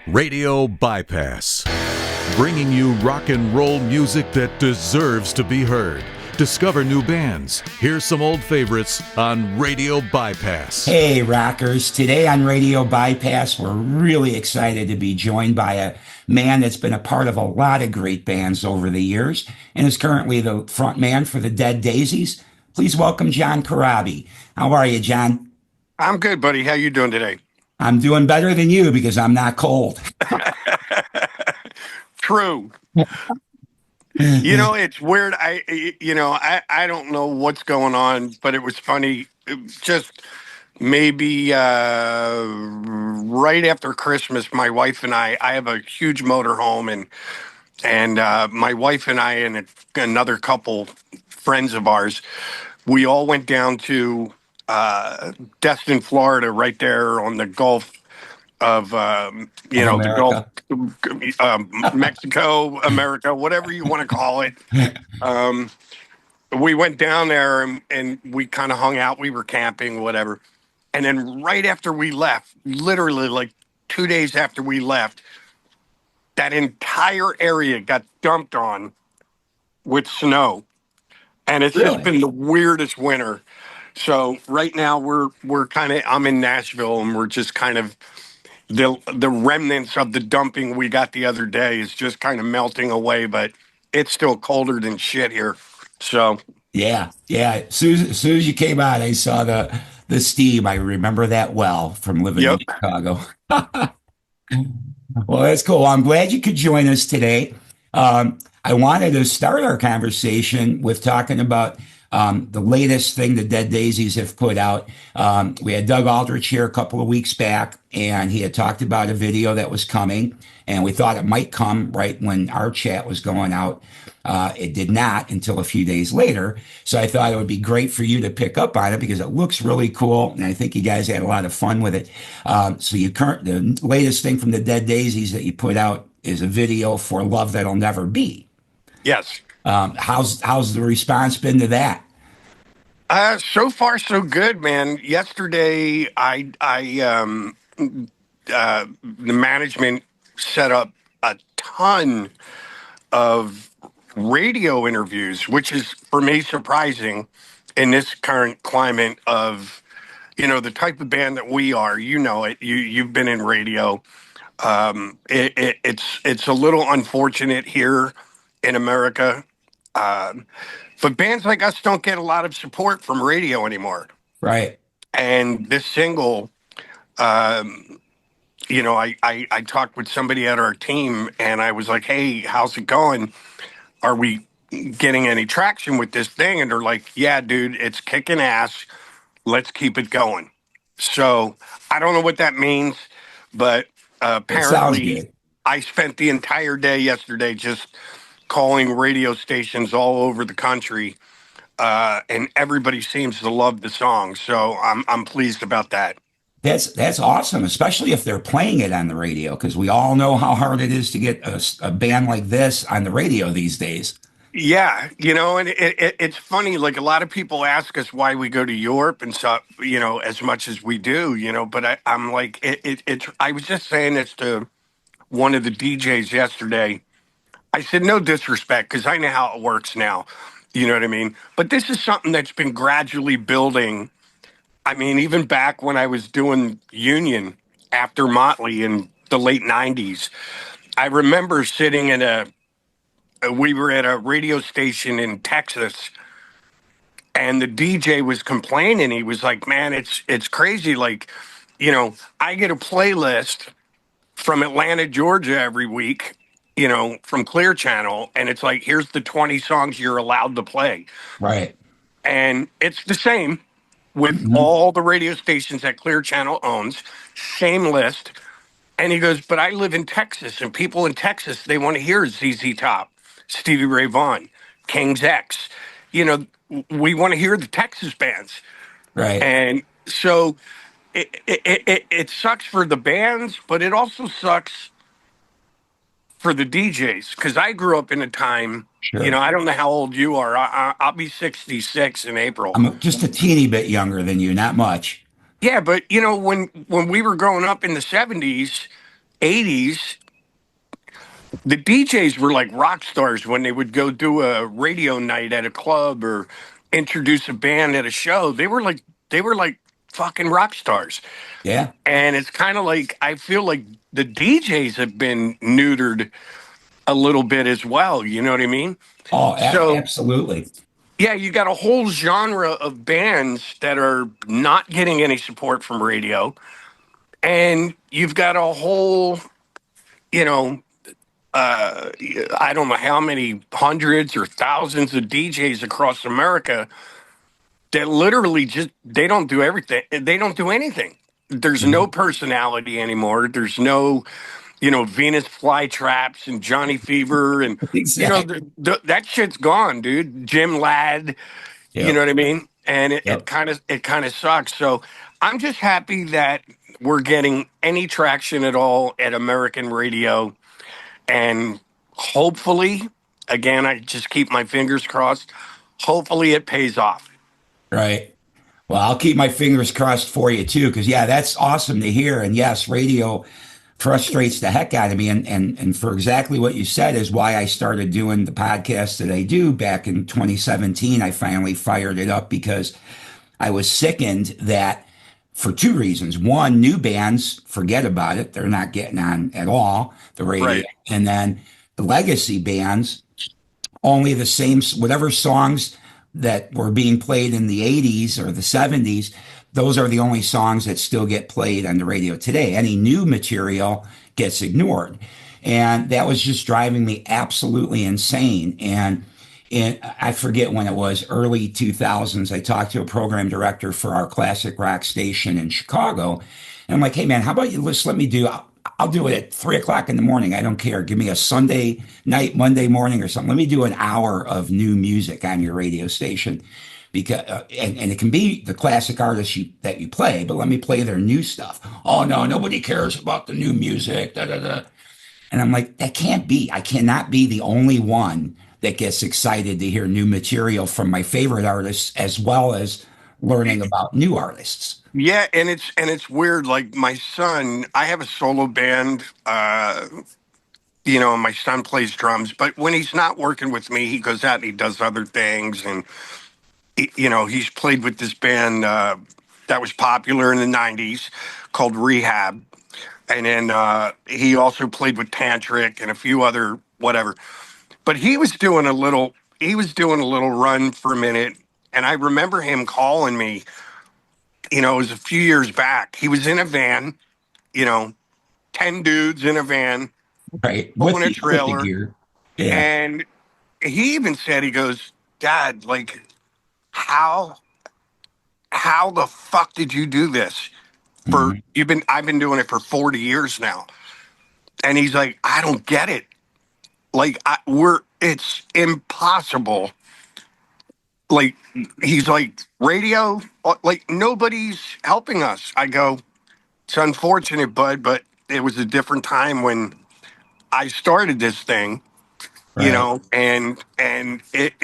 Radio Bypass, bringing you rock and roll music that deserves to be heard. Discover new bands. Here's some old favorites on Radio Bypass. Hey, rockers. Today on Radio Bypass, we're really excited to be joined by a man that's been a part of a lot of great bands over the years and is currently the frontman for the Dead Daisies. Please welcome John Corabi. How are you, John? I'm good, buddy. How you doing today? I'm doing better than you because I'm not cold. True. You know, it's weird. I don't know what's going on, but it was funny. Just maybe right after Christmas, my wife and I have a huge motorhome, and my wife and I and another couple friends of ours, we all went down to Destin, Florida, right there on the Gulf of the Gulf, Mexico, America, whatever you want to call it. We went down there and we kind of hung out. We were camping, whatever. And then right after we left, literally like 2 days after we left, that entire area got dumped on with snow. And it's just been the weirdest winter. So right now I'm in Nashville, and we're just kind of the remnants of the dumping we got the other day is just kind of melting away, but it's still colder than shit here. So Yeah. As soon as you came out, I saw the steam. I remember that well from living in Chicago. Well, that's cool. I'm glad you could join us today. I wanted to start our conversation with talking about the latest thing the Dead Daisies have put out. We had Doug Aldrich here a couple of weeks back, and he had talked about a video that was coming, and we thought it might come right when our chat was going out. It did not until a few days later. So I thought it would be great for you to pick up on it because it looks really cool, and I think you guys had a lot of fun with it. So the latest thing from the Dead Daisies that you put out is a video for Love That'll Never Be. Yes. How's the response been to that? So far so good, man. Yesterday, the management set up a ton of radio interviews, which is for me surprising in this current climate of, the type of band that we are. You know it. You've been in radio. It's a little unfortunate here in America. But bands like us don't get a lot of support from radio anymore. Right. And this single, I talked with somebody at our team, and I was like, hey, how's it going? Are we getting any traction with this thing? And they're like, yeah, dude, it's kicking ass. Let's keep it going. So I don't know what that means, but apparently I spent the entire day yesterday just calling radio stations all over the country, and everybody seems to love the song. So I'm pleased about that. That's awesome, especially if they're playing it on the radio, because we all know how hard it is to get a band like this on the radio these days. Yeah, and it's funny. Like, a lot of people ask us why we go to Europe and stuff, as much as we do, But I'm like, it's. I was just saying this to one of the DJs yesterday. I said, no disrespect, because I know how it works now. You know what I mean? But this is something that's been gradually building. I mean, even back when I was doing Union after Motley in the late 90s, I remember sitting we were at a radio station in Texas, and the DJ was complaining. He was like, man, it's crazy. Like, I get a playlist from Atlanta, Georgia every week, from Clear Channel, and it's like, here's the 20 songs you're allowed to play. Right. And it's the same with all the radio stations that Clear Channel owns, same list. And he goes, but I live in Texas, and people in Texas, they want to hear ZZ Top, Stevie Ray Vaughan, King's X. We want to hear the Texas bands. Right. And so it sucks for the bands, but it also sucks for the DJs, because I grew up in a time, Sure. I don't know how old you are. I'll be 66 in April. I'm just a teeny bit younger than you, not much. Yeah, but when we were growing up in the 70s, '80s, the DJs were like rock stars when they would go do a radio night at a club or introduce a band at a show. They were like fucking rock stars. Yeah. And it's kind of like I feel like the DJs have been neutered a little bit as well. You know what I mean? Oh, So absolutely. yeah, you got a whole genre of bands that are not getting any support from radio, and you've got a whole, you know, I don't know how many hundreds or thousands of DJs across America that literally just they don't do everything. They don't do anything. There's no Mhm. personality anymore. There's no, Venus flytraps and Johnny Fever and Exactly. that shit's gone, dude. Jim Ladd, you know Yep. what I mean? And it, it Yep. kind of it kind of sucks. So I'm just happy that we're getting any traction at all at American radio, and hopefully, again, I just keep my fingers crossed. Hopefully, it pays off. Right. Well, I'll keep my fingers crossed for you too, because yeah, that's awesome to hear. And yes, radio frustrates the heck out of me. And for exactly what you said is why I started doing the podcast that I do back in 2017. I finally fired it up because I was sickened that for two reasons. One, new bands, forget about it. They're not getting on at all, the radio. Right. And then the legacy bands, only the same, whatever songs that were being played in the 80s or the 70s, those are the only songs that still get played on the radio today. Any new material gets ignored. And that was just driving me absolutely insane. And I forget when it was, early 2000s, I talked to a program director for our classic rock station in Chicago. And I'm like, hey, man, how about you just let me do, I'll do it at 3 o'clock in the morning. I don't care. Give me a Sunday night, Monday morning or something. Let me do an hour of new music on your radio station. Because and it can be the classic artists that you play, but let me play their new stuff. Oh no, nobody cares about the new music. Da, da, da. And I'm like, that can't be. I cannot be the only one that gets excited to hear new material from my favorite artists as well as learning about new artists. Yeah, and it's weird. Like my son, I have a solo band. My son plays drums, but when he's not working with me, he goes out and he does other things. And he's played with this band that was popular in the '90s called Rehab, and then he also played with Tantric and a few other whatever. But he was doing a little run for a minute, and I remember him calling me. It was a few years back. He was in a van, you know, 10 dudes in a van, Right. pulling a With the trailer. gear. Yeah. And he even said, he goes, Dad, like, how the fuck did you do this? Mhm. I've been doing it for 40 years now. And he's like, I don't get it. Like, it's impossible. Like, he's like, radio, like, nobody's helping us. I go, it's unfortunate, bud, but it was a different time when I started this thing, Right. and it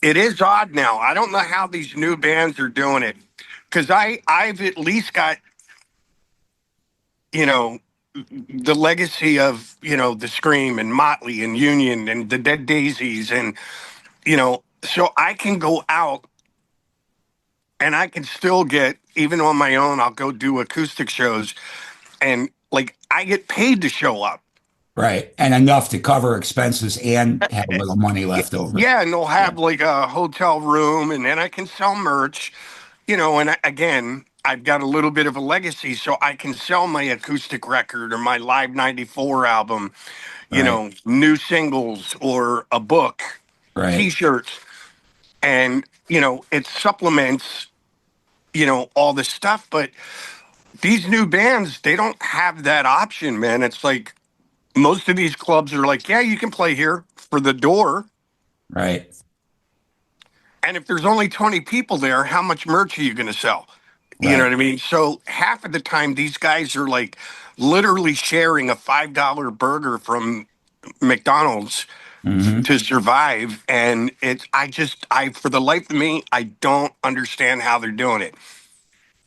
is odd now. I don't know how these new bands are doing it, because I've at least got, you know the legacy of, the Scream and Motley and Union and the Dead Daisies, and so I can go out and I can still get, even on my own, I'll go do acoustic shows, and like I get paid to show up. Right. And enough to cover expenses and have a little money left over. Yeah, and they'll Yeah. have like a hotel room, and then I can sell merch, and again, I've got a little bit of a legacy, so I can sell my acoustic record or my Live '94 album, Right. new singles or a book, Right. T-shirts, and it supplements, all this stuff. But these new bands, they don't have that option, man. It's like most of these clubs are like, yeah, you can play here for the door. Right. And if there's only 20 people there, how much merch are you going to sell? You know Right. what I mean? So half of the time, these guys are like literally sharing a $5 burger from McDonald's Hmm. to survive. And for the life of me, I don't understand how they're doing it.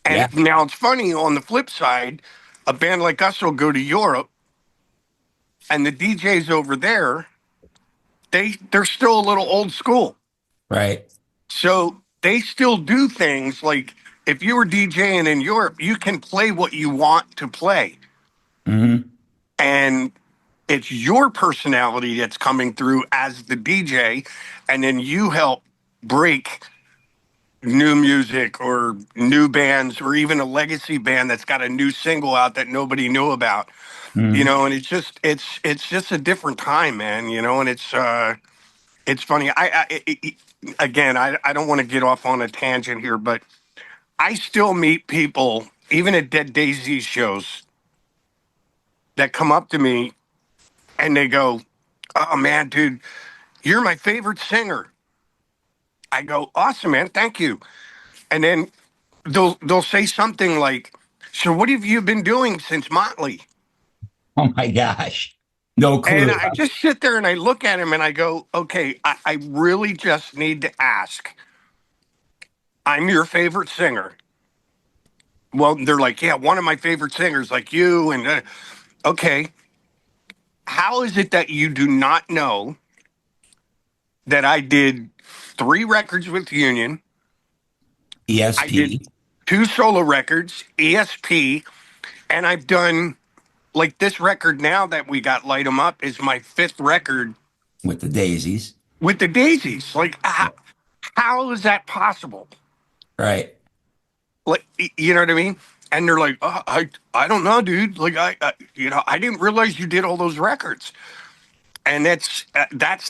Yeah. And now it's funny on the flip side, a band like us will go to Europe, and the DJs over there, they're still a little old school. Right. So they still do things like if you were DJing in Europe, you can play what you want to play. Mm-hmm. And it's your personality that's coming through as the DJ. And then you help break new music or new bands or even a legacy band that's got a new single out that nobody knew about. Mm-hmm. And it's just a different time, man, and it's funny. Again, I don't want to get off on a tangent here, but I still meet people, even at Dead Daisies shows, that come up to me and they go, "Oh man, dude, you're my favorite singer." I go, "Awesome, man, thank you." And then they'll say something like, "So what have you been doing since Motley?" Oh my gosh. No And clue. I just sit there and I look at him and I go, "Okay, I really just need to ask. I'm your favorite singer." Well, they're like, "Yeah, one of my favorite singers, like you." And okay, how is it that you do not know that I did 3 records with Union? I did ESP 2 solo records, ESP, and I've done like this record now that we got Light 'Em Up is my 5th record with the Daisies. with the Daisies. Like, how is that possible? Right. Like, you know what I mean? And they're like, I don't know, dude. Like, I didn't realize you did all those records. And that's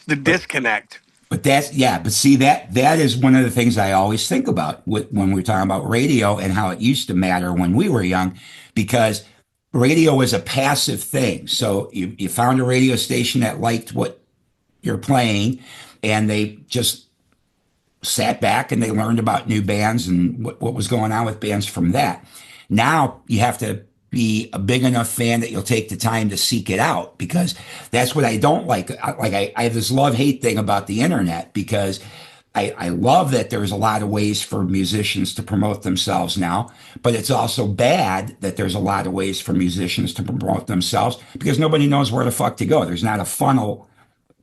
the disconnect. But but see that is one of the things I always think about when we're talking about radio and how it used to matter when we were young, because radio is a passive thing. So you found a radio station that liked what you're playing, and they just sat back and they learned about new bands and what was going on with bands from that. Now you have to be a big enough fan that you'll take the time to seek it out, because that's what I don't like. I have this love-hate thing about the internet, because I love that there's a lot of ways for musicians to promote themselves now, but it's also bad that there's a lot of ways for musicians to promote themselves because nobody knows where the fuck to go. There's not a funnel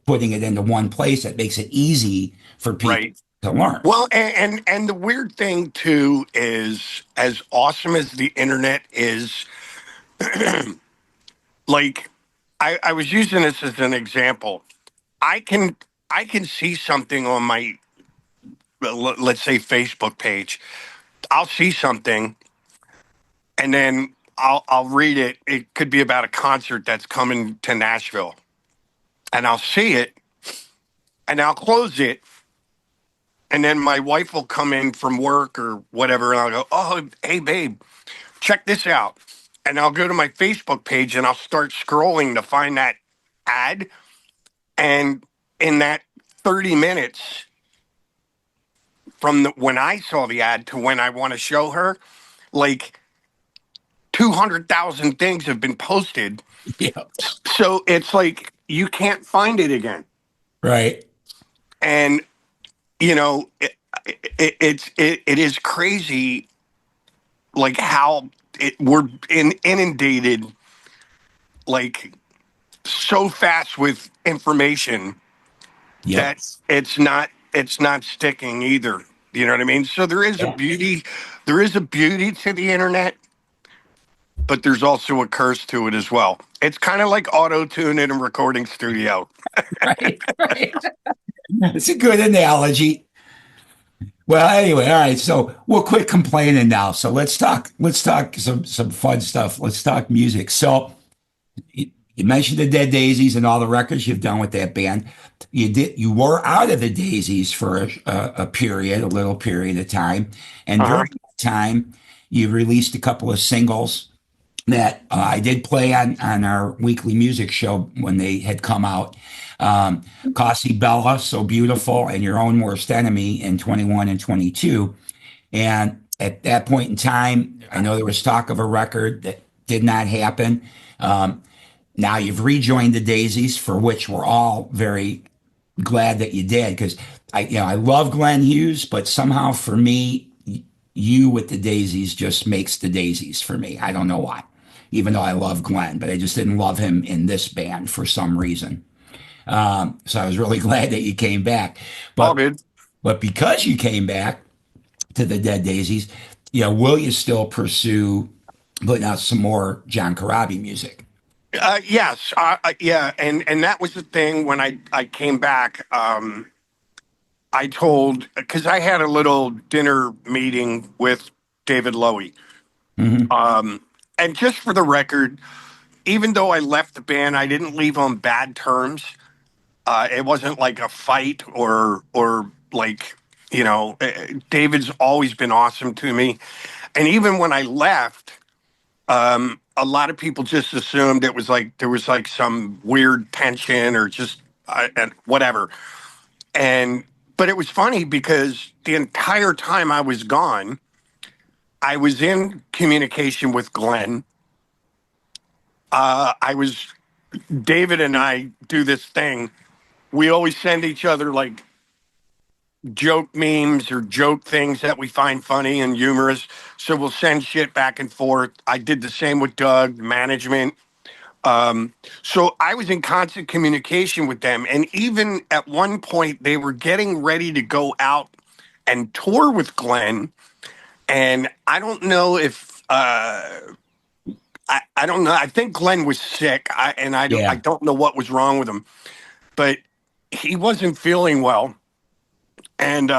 putting it into one place that makes it easy for people Right. to learn. Well, and the weird thing too is, as awesome as the internet is, like I was using this as an example. I can see something on my, let's say, Facebook page. I'll see something and then I'll read it. It could be about a concert that's coming to Nashville. And I'll see it and I'll close it. And then my wife will come in from work or whatever, and I'll go, "Oh, hey, babe, check this out." And I'll go to my Facebook page and I'll start scrolling to find that ad. And in that 30 minutes from when I saw the ad to when I want to show her, like 200,000 things have been posted. Yeah. So it's like you can't find it again. Right. And, it is crazy, like how we're inundated like so fast with information Yep. that it's not sticking either. You know what I mean? So there is a Yeah. beauty to the internet, but there's also a curse to it as well. It's kind of like auto tune in a recording studio. Right. Right. It's a good analogy. Well, anyway, all right. So we'll quit complaining now. So let's talk some fun stuff. Let's talk music. So you mentioned the Dead Daisies and all the records you've done with that band. You were out of the Daisies for a little period of time, and Uh-huh. during that time, you released a couple of singles that I did play on our weekly music show when they had come out. Cossi Bella, So Beautiful, and Your Own Worst Enemy in 21 and 22. And at that point in time, I know there was talk of a record that did not happen. Now you've rejoined the Daisies, for which we're all very glad that you did, because I love Glenn Hughes, but somehow for me, you with the Daisies just makes the Daisies for me. I don't know why. even though I love Glenn, but I just didn't love him in this band for some reason. So I was really glad that you came back. All But good. because you came back to the Dead Daisies, will you still pursue putting out some more John Corabi music? Yes, yeah, and that was the thing when I came back. I told because I had a little dinner meeting with David Lowy, Hmm. and just for the record, even though I left the band, I didn't leave on bad terms. It wasn't like a fight or like David's always been awesome to me, and even when I left. A lot of people just assumed it was like there was like some weird tension or just and whatever. And but it was funny because the entire time I was gone, I was in communication with Glenn. I was David and I do this thing. We always send each other like joke memes or joke things that we find funny and humorous. So we'll send shit back and forth. I did the same with Doug, management. So I was in constant communication with them. And even at one point, they were getting ready to go out and tour with Glenn. And I don't know if, I don't know. I think Glenn was sick. I Yeah. don't know what was wrong with him, but he wasn't feeling well. And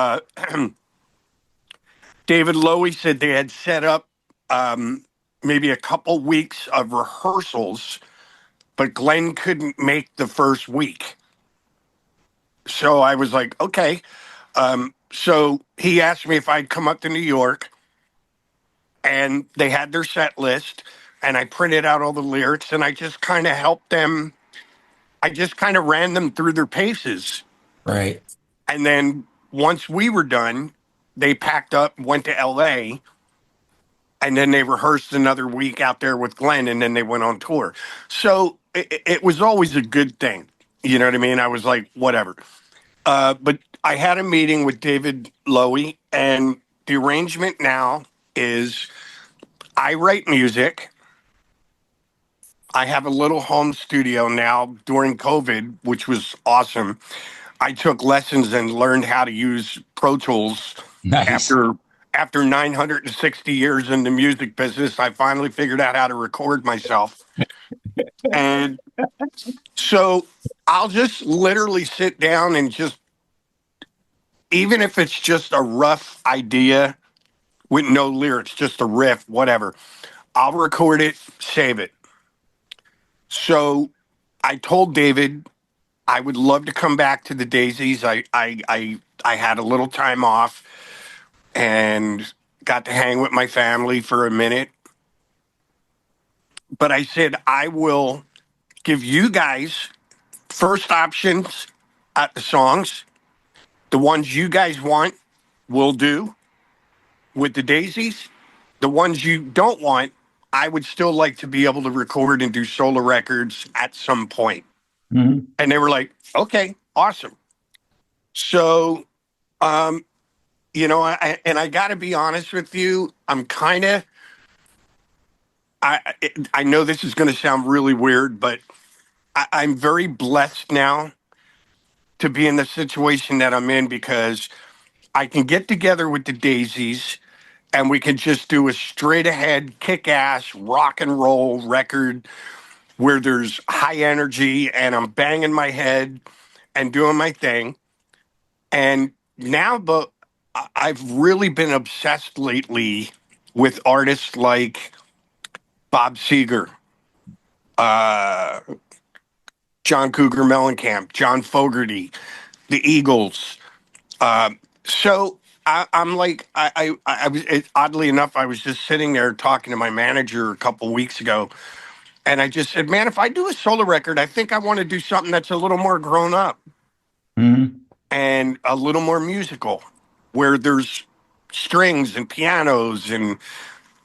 David Lowy said they had set up maybe a couple weeks of rehearsals, but Glenn couldn't make the first week. So I was like, okay. So he asked me if I'd come up to New York, and they had their set list, and I printed out all the lyrics, and I just kind of helped them. I just kind of ran them through their paces. Right. And then once we were done, they packed up, went to LA, and then they rehearsed another week out there with Glenn, and then they went on tour. So it was always a good thing. You know what I mean? I was like, whatever. But I had a meeting with David Lowy, and the arrangement now is I write music. I have a little home studio now during COVID, which was awesome. I took lessons and learned how to use Pro Tools Nice. after 960 years in the music business. I finally figured out how to record myself. And so I'll just literally sit down and just even if it's just a rough idea with no lyrics, just a riff, whatever, I'll record it, save it. So I told David I would love to come back to the Daisies. I had a little time off and got to hang with my family for a minute. But I said I will give you guys first options at the songs. The ones you guys want, we'll do with the Daisies. The ones you don't want, I would still like to be able to record and do solo records at some point. Hmm. And they were like, okay, awesome. So, um, I got to be honest with you, I'm kind of, I know this is going to sound really weird, but I'm very blessed now to be in the situation that I'm in because I can get together with the Daisies and we can just do a straight ahead, kick ass rock and roll record where there's high energy and I'm banging my head and doing my thing. And now, but I've really been obsessed lately with artists like Bob Seger, uh, John Cougar Mellencamp, John Fogerty, the Eagles. Uh, so I'm like, I was oddly enough, I was just sitting there talking to my manager a couple weeks ago, and I just said, man, if I do a solo record, I think I want to do something that's a little more grown up Hmm. and a little more musical, where there's strings and pianos and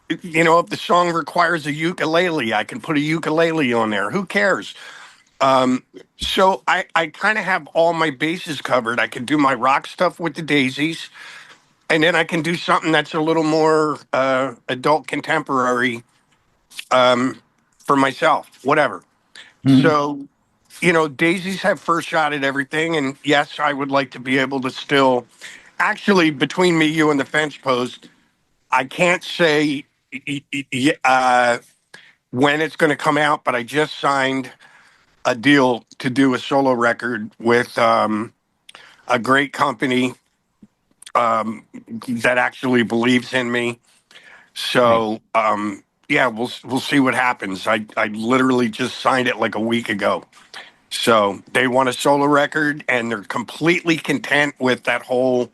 if the song requires a ukulele, I can put a ukulele on there. Who cares? So I kind of have all my bases covered. I can do my rock stuff with the Daisies, and then I can do something that's a little more adult contemporary. for myself, whatever. Mhm. So, Daisies have first shot at everything. And yes, I would like to be able to still, actually, between me, you, and the fence post, I can't say when it's going to come out, but I just signed a deal to do a solo record with a great company that actually believes in me. Right. So, yeah, we'll see what happens. I literally just signed it like a week ago. So they want a solo record, and they're completely content with that whole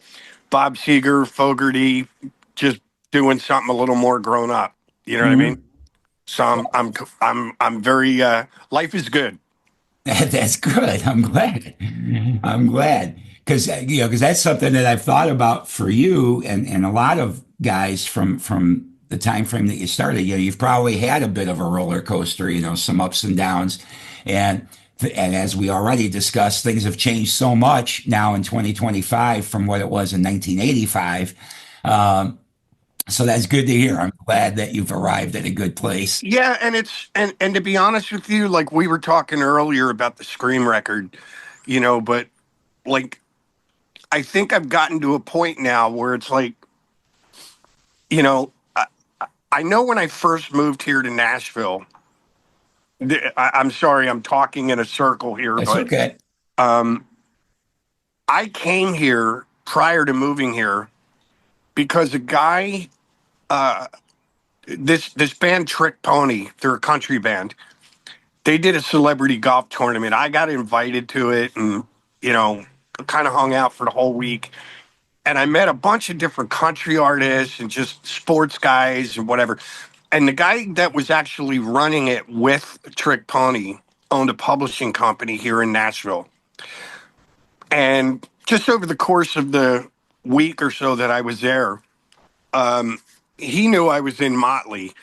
Bob Seger, Fogerty, just doing something a little more grown up. You know what I mean? Mhm. So I'm very life is good. That's good. I'm glad. I'm glad because because that's something that I've thought about for you and a lot of guys from the time frame that you started. You've probably had a bit of a roller coaster. Some ups and downs, and and as we already discussed, things have changed so much now in 2025 from what it was in 1985. Um, so that's good to hear. I'm glad that you've arrived at a good place. Yeah, and and to be honest with you, like we were talking earlier about the Scream record, but like I think I've gotten to a point now where it's like, you know, I, I know when I first moved here to Nashville, I'm sorry, I'm talking in a circle here, That's but okay. um, I came here prior to moving here because a guy, uh, this band Trick Pony, they're a country band. They did a celebrity golf tournament. I got invited to it, and you know, kind of hung out for the whole week. And I met a bunch of different country artists and just sports guys and whatever. And the guy that was actually running it with Trick Pony owned a publishing company here in Nashville. And just over the course of the week or so that I was there, he knew I was in Motley.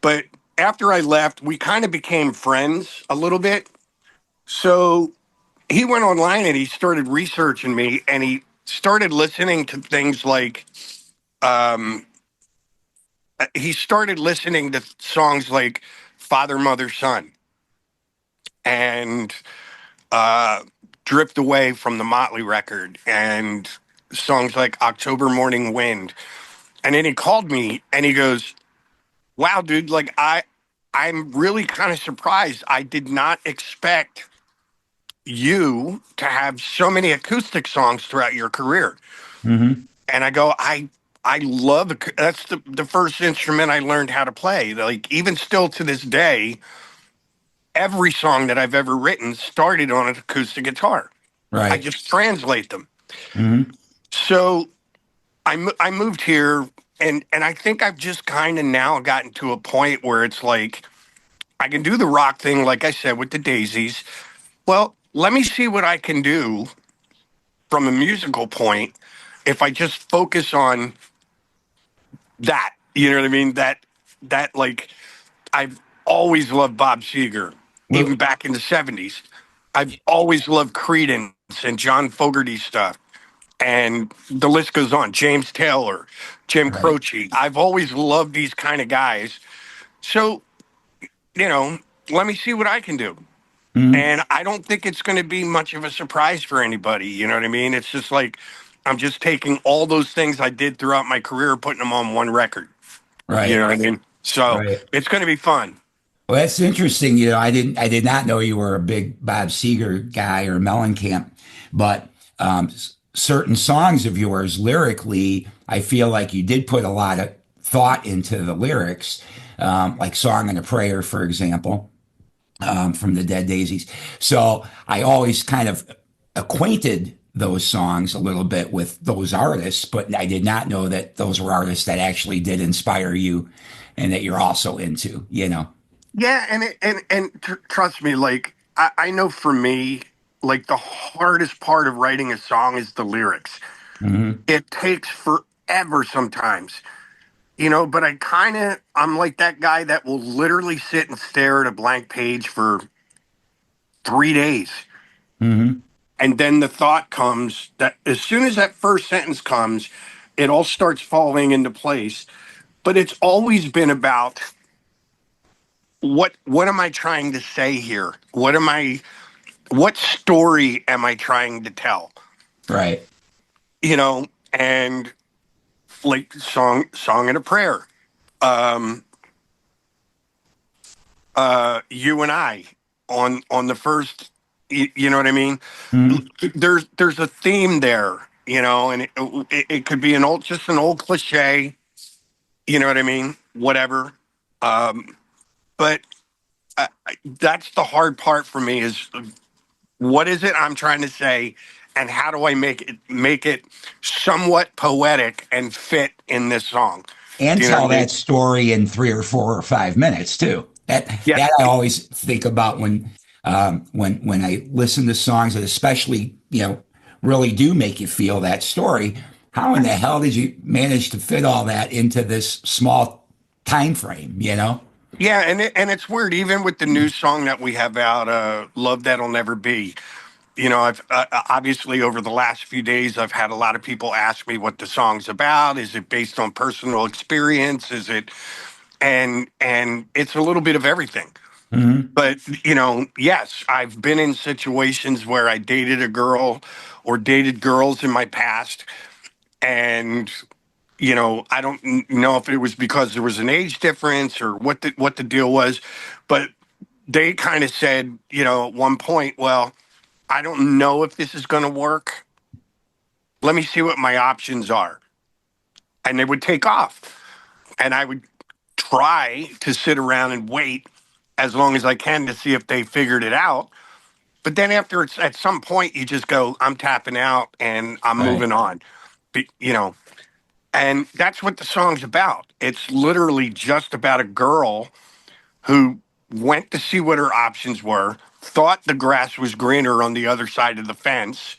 But after I left, we kind of became friends a little bit. So he went online and he started researching me, and he started listening to things like um, he started listening to songs like Father, Mother, Son and uh, Drift Away from the Motley record and songs like October Morning Wind. And then he called me and he goes, wow, dude, like I'm really kind of surprised. I did not expect you to have so many acoustic songs throughout your career. Hmm. And I go, I love that's the first instrument I learned how to play. Like even still to this day, every song that I've ever written started on an acoustic guitar. I Right. just translate them. Hmm. So I moved here, and I think I've just kind of now gotten to a point where it's like I can do the rock thing, like I said, with the Daisies. Well, let me see what I can do from a musical point if I just focus on that. You know what I mean? That like I've always loved Bob Seger, even Well, back in the '70s. I've always loved Creedence and John Fogerty stuff, and the list goes on. James Taylor, Jim right. Croce. I've always loved these kind of guys. So you know, let me see what I can do. Hmm. And I don't think it's going to be much of a surprise for anybody. You know what I mean? It's just like I'm just taking all those things I did throughout my career, putting them on one record. You know Right. what I mean? So Right. it's going to be fun. Well, that's interesting. I did not know you were a big Bob Seger guy or Mellencamp, but certain songs of yours lyrically, I feel like you did put a lot of thought into the lyrics, like "Song and a Prayer," for example, from the Dead Daisies. So I always kind of acquainted those songs a little bit with those artists, but I did not know that those were artists that actually did inspire you and that you're also into. Yeah, and trust me, like I know for me, like the hardest part of writing a song is the lyrics. Hmm. It takes forever sometimes, but I'm like that guy that will literally sit and stare at a blank page for 3 days. Hmm. And then the thought comes that as soon as that first sentence comes, it all starts falling into place. But it's always been about what am I trying to say here? What story am I trying to tell? Right. You know, and like song and a prayer. Um, you and I on the first, you know what I mean? Mhm. There's a theme there, you know, and it could be just an old cliche, you know what I mean? Whatever. But that's the hard part for me is what is it I'm trying to say, and how do I make it somewhat poetic and fit in this song? And Do you know what tell I mean? that story in 3 or 4 or 5 minutes too. Yeah, That I always think about when I listen to songs that especially really do make you feel that story. How in the hell did you manage to fit all that into this small time frame? yeah, and it's weird. Even with the new song that we have out, "Love That'll Never Be." You know, I've obviously over the last few days, I've had a lot of people ask me what the song's about. Is it based on personal experience? Is it, and it's a little bit of everything. Hmm. But you know, yes, I've been in situations where I dated a girl or dated girls in my past, and you know, I don't know if it was because there was an age difference or what the deal was, but they kind of said, you know, at one point, well, I don't know if this is going to work. Let me see what my options are. And they would take off. And I would try to sit around and wait as long as I can to see if they figured it out. But then after it's at some point, you just go, I'm tapping out and I'm Right. moving on. You know, and that's what the song's about. It's literally just about a girl who went to see what her options were, thought the grass was greener on the other side of the fence.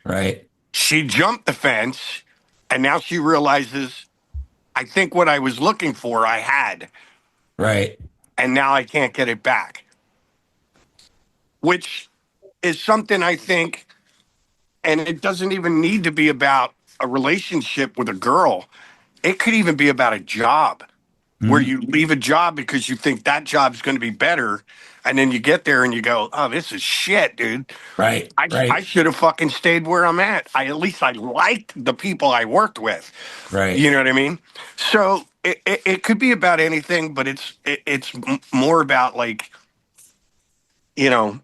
Right. She jumped the fence, and now she realizes, I think what I was looking for, I had, Right. and now I can't get it back, which is something I think, and it doesn't even need to be about a relationship with a girl. It could even be about a job where Mhm. you leave a job because you think that job's going to be better. And then you get there and you go, oh, this is shit, dude. Right. I Right. should have fucking stayed where I'm at. At least I liked the people I worked with. Right. You know what I mean? So it could be about anything, but it's more about like, you know,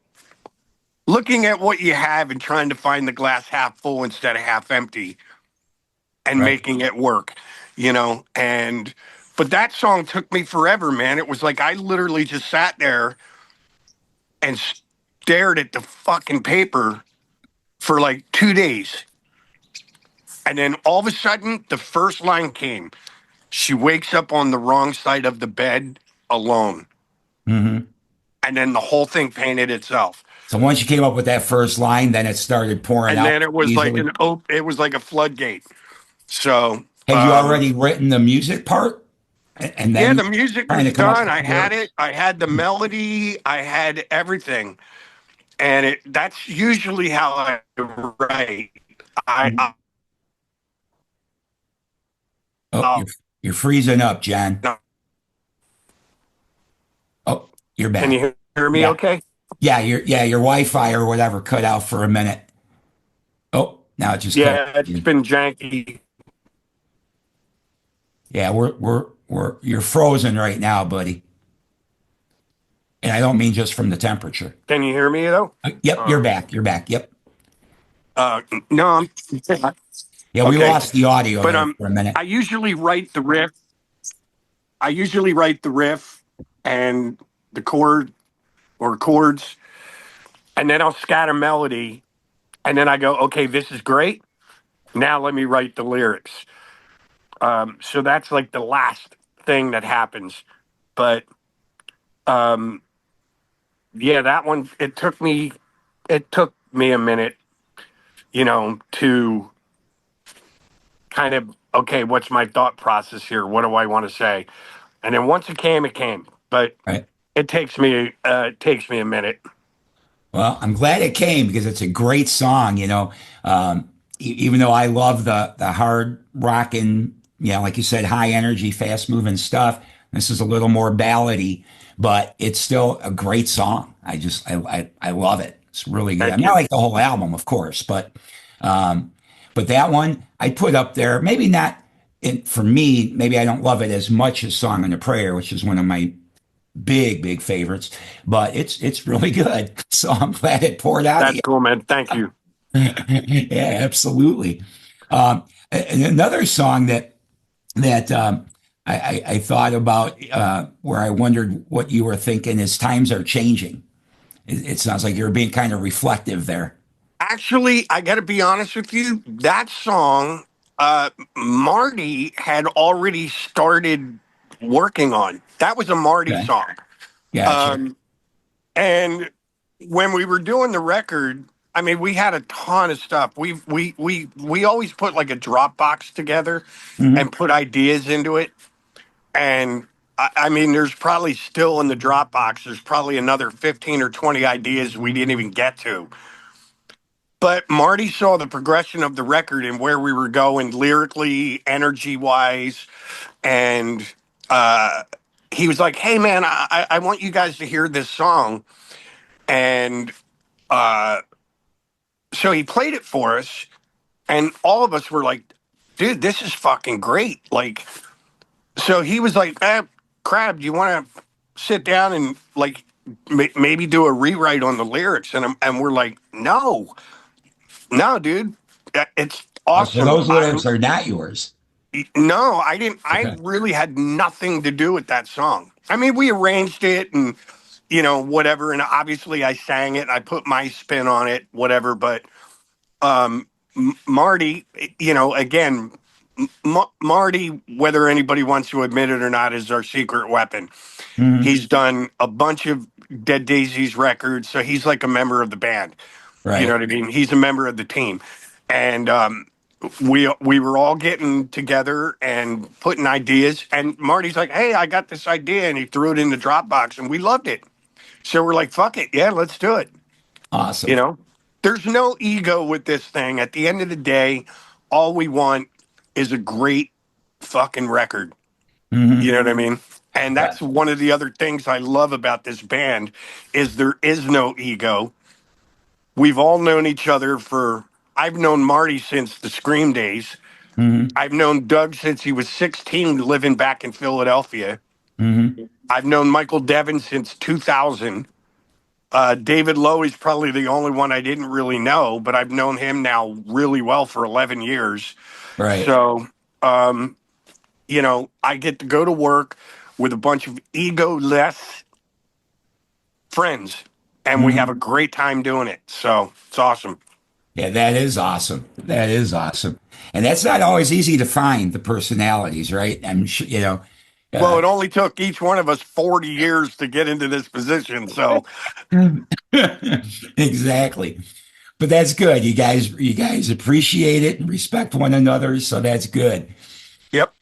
looking at what you have and trying to find the glass half full instead of half empty and Right. making it work, you know? And, but that song took me forever, man. It was like I literally just sat there and stared at the fucking paper for like 2 days. And then all of a sudden, the first line came. She wakes up on the wrong side of the bed alone. Hmm. And then the whole thing painted itself. So once you came up with that first line, then it started pouring And out then it was like easily. it was like a floodgate. So, Had you already written the music part, and yeah, then the music trying was to come up done. with I the had it. lyrics? I had the melody. I had everything. And that's usually how I write. I, Mhm. Oh, I'll, you're freezing up, John. Oh, you're can back. you hear me Yeah, okay? your Wi-Fi or whatever cut out for a minute. Oh, now it just cut out Yeah, it's again. been janky. Yeah, we're you're frozen right now, buddy. And I don't mean just from the temperature. Can you hear me though? Yep, you're Uh, back. You're back. Yep. uh, no, I'm Yeah, we okay. lost the audio But there for a minute. I usually write the riff. I usually write the riff and the chord or chords, and then I'll scatter melody, and then I go, okay, this is great. Now let me write the lyrics. So that's like the last thing that happens. But um, yeah, that one it took me a minute, you know, to kind of okay, what's my thought process here? What do I want to say? And then once it came, it came. But Right. it takes me a minute. Well, I'm glad it came because it's a great song. Even though I love the hard rocking, like you said, high energy, fast moving stuff. This is a little more ballady. but it's still a great song. I love it. It's really good. I Thank mean, I you. like the whole album, of course, um, but that one I put up there. Maybe not for me. Maybe I don't love it as much as "Song and a Prayer," which is one of my big favorites, but it's really good. So I'm glad it poured out of That's you. cool, man. Thank you. Yeah, absolutely. And another song that I thought about where I wondered what you were thinking is "Times Are Changing." It sounds like you're being kind of reflective there. Actually, I got to be honest with you. That song, Marty had already started working on. That was a Marty Okay, song. gotcha. Um, and when we were doing the record, I mean, we had a ton of stuff. We always put like a Dropbox together Hmm. and put ideas into it. And I mean, there's probably still in the Dropbox, there's probably another 15 or 20 ideas we didn't even get to. But Marty saw the progression of the record and where we were going lyrically, energy wise. And uh, he was like, hey, man, I want you guys to hear this song. And uh, so he played it for us. And all of us were like, dude, this is fucking great. Like, so he was like, Crab, do you want to sit down and like maybe do a rewrite on the lyrics? And we're like, no, dude, it's Oh, so awesome. those lyrics are not yours. No, I didn't. I Okay. really had nothing to do with that song. I mean, we arranged it and whatever, and obviously I sang it. I put my spin on it, whatever. But Marty, again, Marty, whether anybody wants to admit it or not, is our secret weapon. Hmm. He's done a bunch of Dead Daisies records, so he's like a member of the band. You know Right. what I mean? He's a member of the team, and we were all getting together and putting ideas. And Marty's like, "Hey, I got this idea," and he threw it in the Dropbox, and we loved it. So we're like, "Fuck it, yeah, let's do it." You Awesome. know, there's no ego with this thing. At the end of the day, all we want is a great fucking record. You Hmm. know what I mean? And Yeah. that's one of the other things I love about this band is there is no ego. We've all known each other for I've known Marty since the Scream days. Hmm. I've known Doug since he was 16 living back in Philadelphia. Hmm. I've known Michael Devin since 2000. David Lowey's probably the only one I didn't really know, but I've known him now really well for 11 years. Right. So, um, I get to go to work with a bunch of ego-less friends, and we have a Hmm. great time doing it. So it's awesome. Yeah, that is awesome. That is awesome. And that's not always easy to find the personalities, right? I'm sure, Well, uh, it only took each one of us 40 years to get into this position. So, exactly. But that's good. You guys appreciate it and respect one another, so that's good. yep.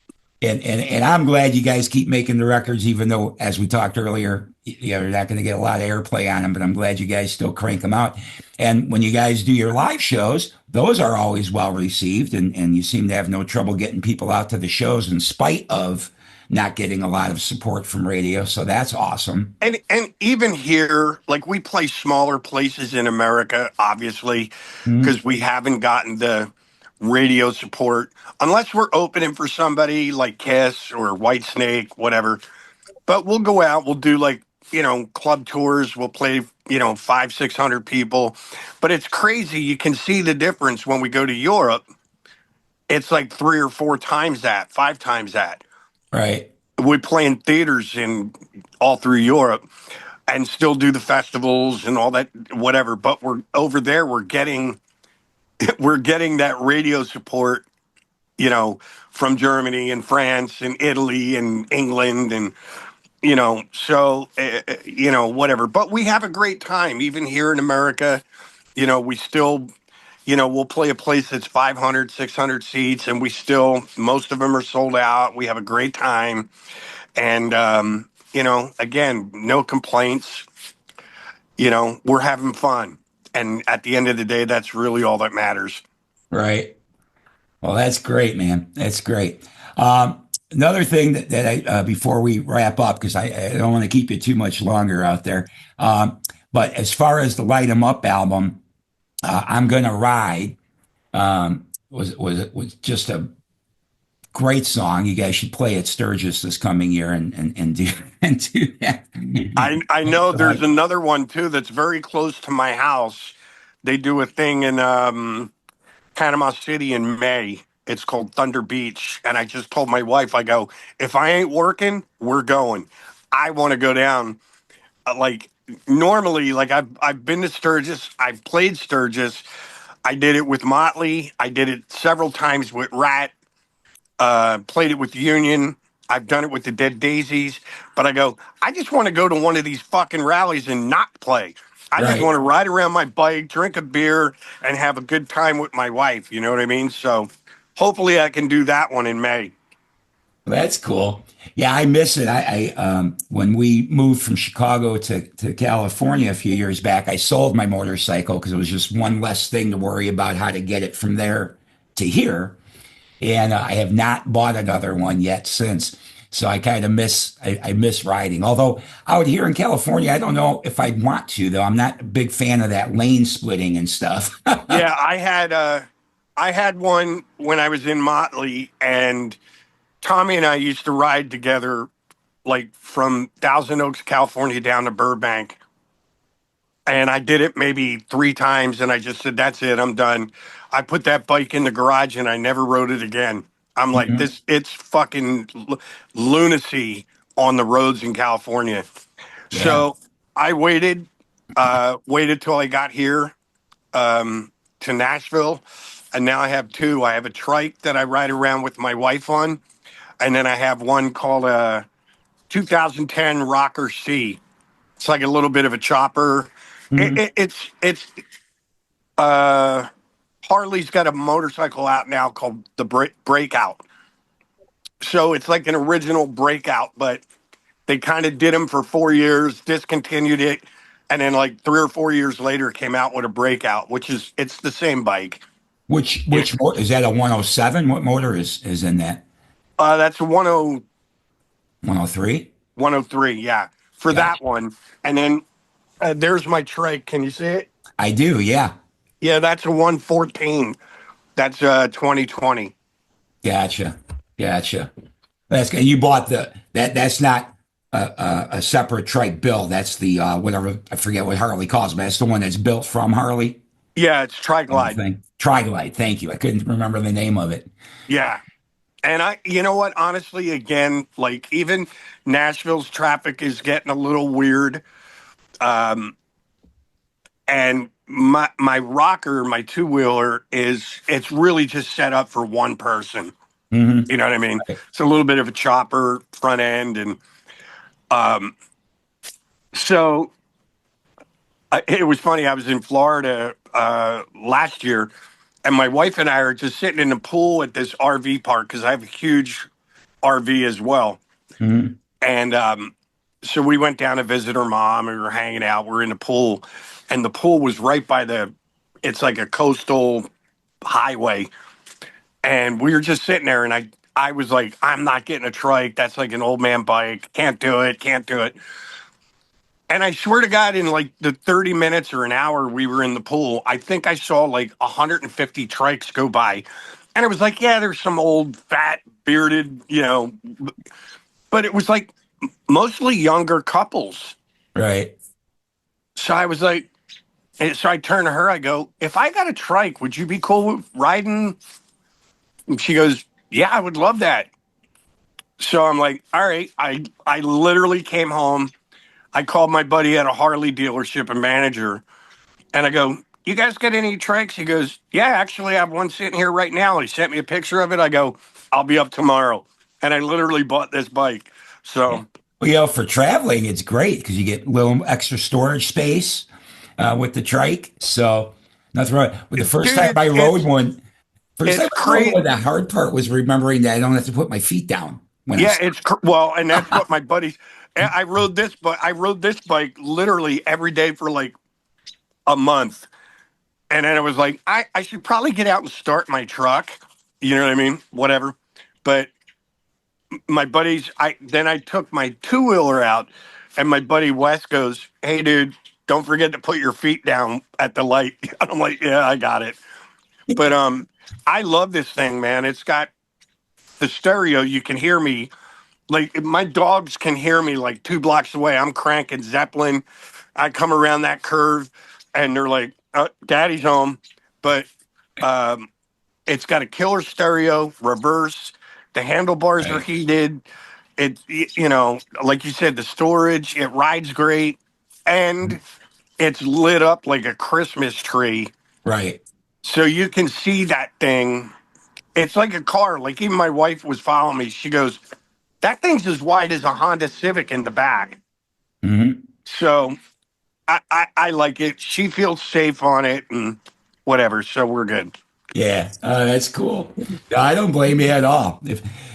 And I'm glad you guys keep making the records, even though, as we talked earlier, you're not going to get a lot of airplay on them. But I'm glad you guys still crank them out. And when you guys do your live shows, those are always well received, and you seem to have no trouble getting people out to the shows in spite of not getting a lot of support from radio. So that's awesome. And even here, like we play smaller places in America, obviously, Mhm. because we haven't gotten the radio support unless we're opening for somebody like Kiss or Whitesnake, whatever. But we'll go out, we'll do like, club tours, we'll play, five, 600 people. But it's crazy. You can see the difference when we go to Europe. It's like three or four times that, five times that. Right. We play in theaters in all through Europe and still do the festivals and all that, whatever. But we're over there, we're getting we're getting that radio support, you know, from Germany and France and Italy and England and whatever. But we have a great time even here in America. We still we'll play a place that's 500, 600 seats and we still most of them are sold out. We have a great time and again, no complaints. We're having fun. And at the end of the day, that's really all that matters. Right. Well, that's great, man. That's great. Um, Another thing that I before we wrap up, because I don't want to keep you too much longer out there. But as far as the Light 'Em Up album, I'm Gonna Ride was just a great song. You guys should play at Sturgis this coming year and do and do that. I know Uh, there's another one too that's very close to my house. They do a thing in Panama City in May. It's called Thunder Beach, and I just told my wife, I go, if I ain't working, we're going. I want to go down. Like normally, like I've been to Sturgis, I've played Sturgis. I did it with Motley. I did it several times with Rat. Played it with Union. I've done it with the Dead Daisies. But I go, I just want to go to one of these fucking rallies and not play. I just right. want to ride around my bike, drink a beer, and have a good time with my wife. You know what I mean? So hopefully I can do that one in May. That's cool. Yeah, I miss it. I when we moved from Chicago to California a few years back, I sold my motorcycle because it was just one less thing to worry about how to get it from there to here. And I have not bought another one yet since. So I kind of I miss riding. Although out here in California, I don't know if I'd want to, though. I'm not a big fan of that lane splitting and stuff. Yeah, I had one when I was in Motley, and Tommy and I used to ride together, like from Thousand Oaks, California, down to Burbank. And I did it maybe 3 times, and I just said, "That's it, I'm done." I put that bike in the garage, and I never rode it again. I'm like, Mhm. it's fucking lunacy on the roads in California. Yeah. So I waited till I got here to Nashville, and now I have two. I have a trike that I ride around with my wife on, and then I have one called a 2010 Rocker C. It's like a little bit of a chopper. Mhm. It's uh, Harley's got a motorcycle out now called the Breakout. So it's like an original Breakout, but they kind of did them for 4 years, discontinued it, and then like 3 or 4 years later came out with a Breakout, which is it's the same bike. Yeah. Is that a 107? What motor is in that? That's a 103? 103, yeah, for that Gotcha. one. And then there's my trike. Can you see it? I do, yeah. Yeah, that's a 114. That's 2020. Gotcha. Gotcha. That's good. You bought that's not a separate trike bill. That's the whatever I forget what Harley calls it, but that's the one that's built from Harley. Yeah, it's The whole Triglide. thing. Triglide, thank you. I couldn't remember the name of it. Yeah. And you know what? Honestly, again, like even Nashville's traffic is getting a little weird. Um, and my rocker, my two wheeler it's really just set up for one person. Hmm. You know what I mean? It's a little bit of a chopper front end, and um, so it was funny. I was in Florida last year, and my wife and I are just sitting in the pool at this RV park because I have a huge RV as well. Hmm. And so we went down to visit her mom, and we were hanging out. We're in the pool, and the pool was right by it's like a coastal highway. And we were just sitting there, and I was like, I'm not getting a trike. That's like an old man bike. Can't do it. Can't do it. And I swear to God, in like the 30 minutes or an hour we were in the pool, I think I saw like 150 trikes go by. And it was like, yeah, there's some old, fat, bearded, but it was like mostly younger couples. Right. So I was like, so I turned to her, I go, if I got a trike, would you be cool with riding? And she goes, yeah, I would love that. So I'm like, all right. I literally came home. I called my buddy at a Harley dealership, a manager, and I go, you guys got any trikes? He goes, yeah, actually, I have one sitting here right now. He sent me a picture of it. I go, I'll be up tomorrow. And I literally bought this bike. Yeah. So, Well, for traveling, it's great because you get a little extra storage space with the trike. So nothing wrong. With the first dude, time I rode one, first it's time I rode crazy. one, the hard part was remembering that I don't have to put my feet down when I Yeah, start. well, and that's what my buddies. I rode this, but I rode this bike literally every day for like a month, and then it was like I should probably get out and start my truck. You know what I mean? Whatever. But my buddies, I took my two-wheeler out, and my buddy Wes goes, "Hey, dude, don't forget to put your feet down at the light." And I'm like, "Yeah, I got it." But I love this thing, man. It's got the stereo. You can hear me. Like my dogs can hear me like 2 blocks away. I'm cranking Zeppelin. I come around that curve, and they're like, "Daddy's home." But um, it's got a killer stereo, reverse. The handlebars are Right. heated. Like you said, the storage. It rides great, and it's lit up like a Christmas tree. Right. So you can see that thing. It's like a car. Like even my wife was following me. She goes, "That thing's as wide as a Honda Civic in the back." Hmm. So I like it. She feels safe on it and whatever. So we're good. Yeah, that's cool. No, I don't blame you at all.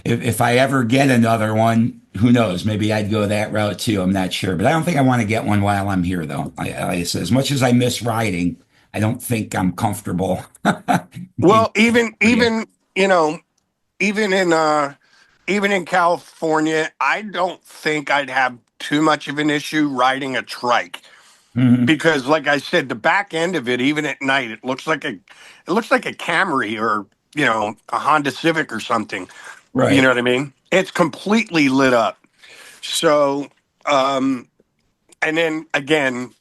If I ever get another one, who knows? Maybe I'd go that route too. I'm not sure, but I don't think I want to get one while I'm here, though. Like I said, as much as I miss riding, I don't think I'm comfortable. Well, Yeah. you know, even in even in California, I don't think I'd have too much of an issue riding a trike Hmm. because, like I said, the back end of it, even at night, it looks like a Camry or a Honda Civic or something. You know Right. what I mean? It's completely lit up. So, um, and then again,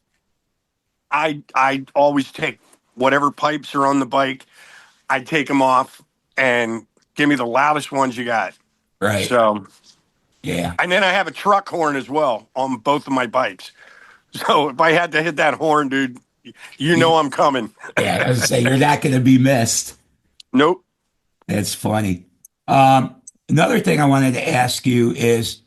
I always take whatever pipes are on the bike. I take them off and give me the loudest ones you got. Right. So, Yeah. and then I have a truck horn as well on both of my bikes. So if I had to hit that horn, dude, you know You- I'm coming. Yeah. I was say you're not going to be missed. Nope. That's funny. Another thing I wanted to ask you is,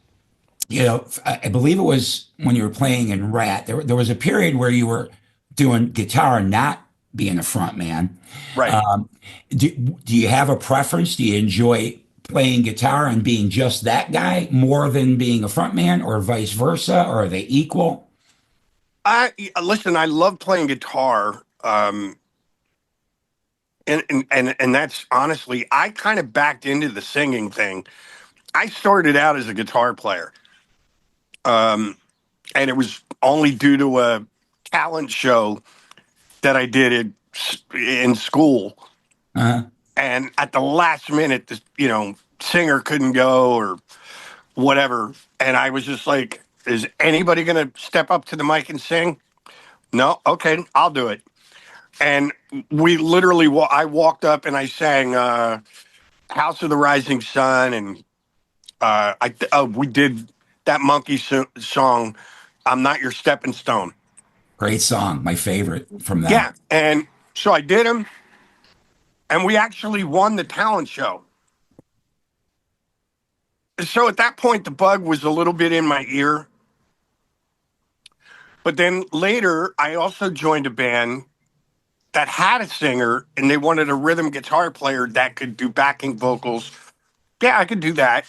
I believe it was when you were playing in Rat, there was a period where you were doing guitar, not being a front man. Right. Um, do you have a preference? Do you enjoy playing guitar and being just that guy more than being a front man, or vice versa, or are they equal? I listen. I love playing guitar, and that's honestly, I kind of backed into the singing thing. I started out as a guitar player, um, and it was only due to a talent show that I did in school. Uh, And at the last minute, the singer couldn't go or whatever, and I was just like, "Is anybody going to step up to the mic and sing?" No, okay, I'll do it. And we literally, I walked up and I sang "House of the Rising Sun," and we did that monkey song, "I'm Not Your Stepping Stone." Great song, my favorite from them. Yeah, and so I did them, and we actually won the talent show. So at that point, the bug was a little bit in my ear. But then later, I also joined a band that had a singer and they wanted a rhythm guitar player that could do backing vocals. Yeah, I could do that.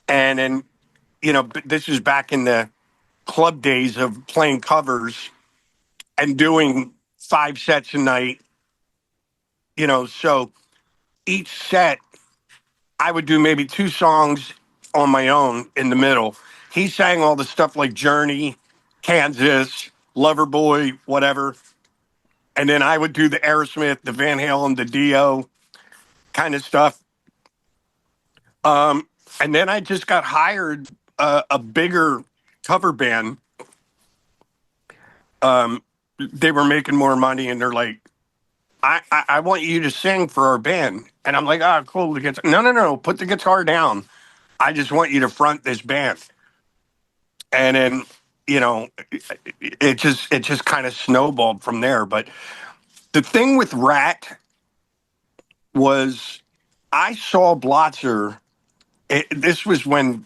And then, this was back in the club days of playing covers and doing 5 sets a night, so each set I would do maybe 2 songs on my own in the middle. He sang all the stuff like Journey, Kansas, Loverboy, whatever. And then I would do the Aerosmith, the Van Halen, the Dio kind of stuff. Um, and then I just got hired a bigger cover band. Um, they were making more money, and they're like, I want you to sing for our band." And I'm like, "Oh, cool. The guitar." No, no, no. Put the guitar down. I just want you to front this band. And then, you know, it just kind of snowballed from there. But the thing with Rat was I saw Blotzer. This was when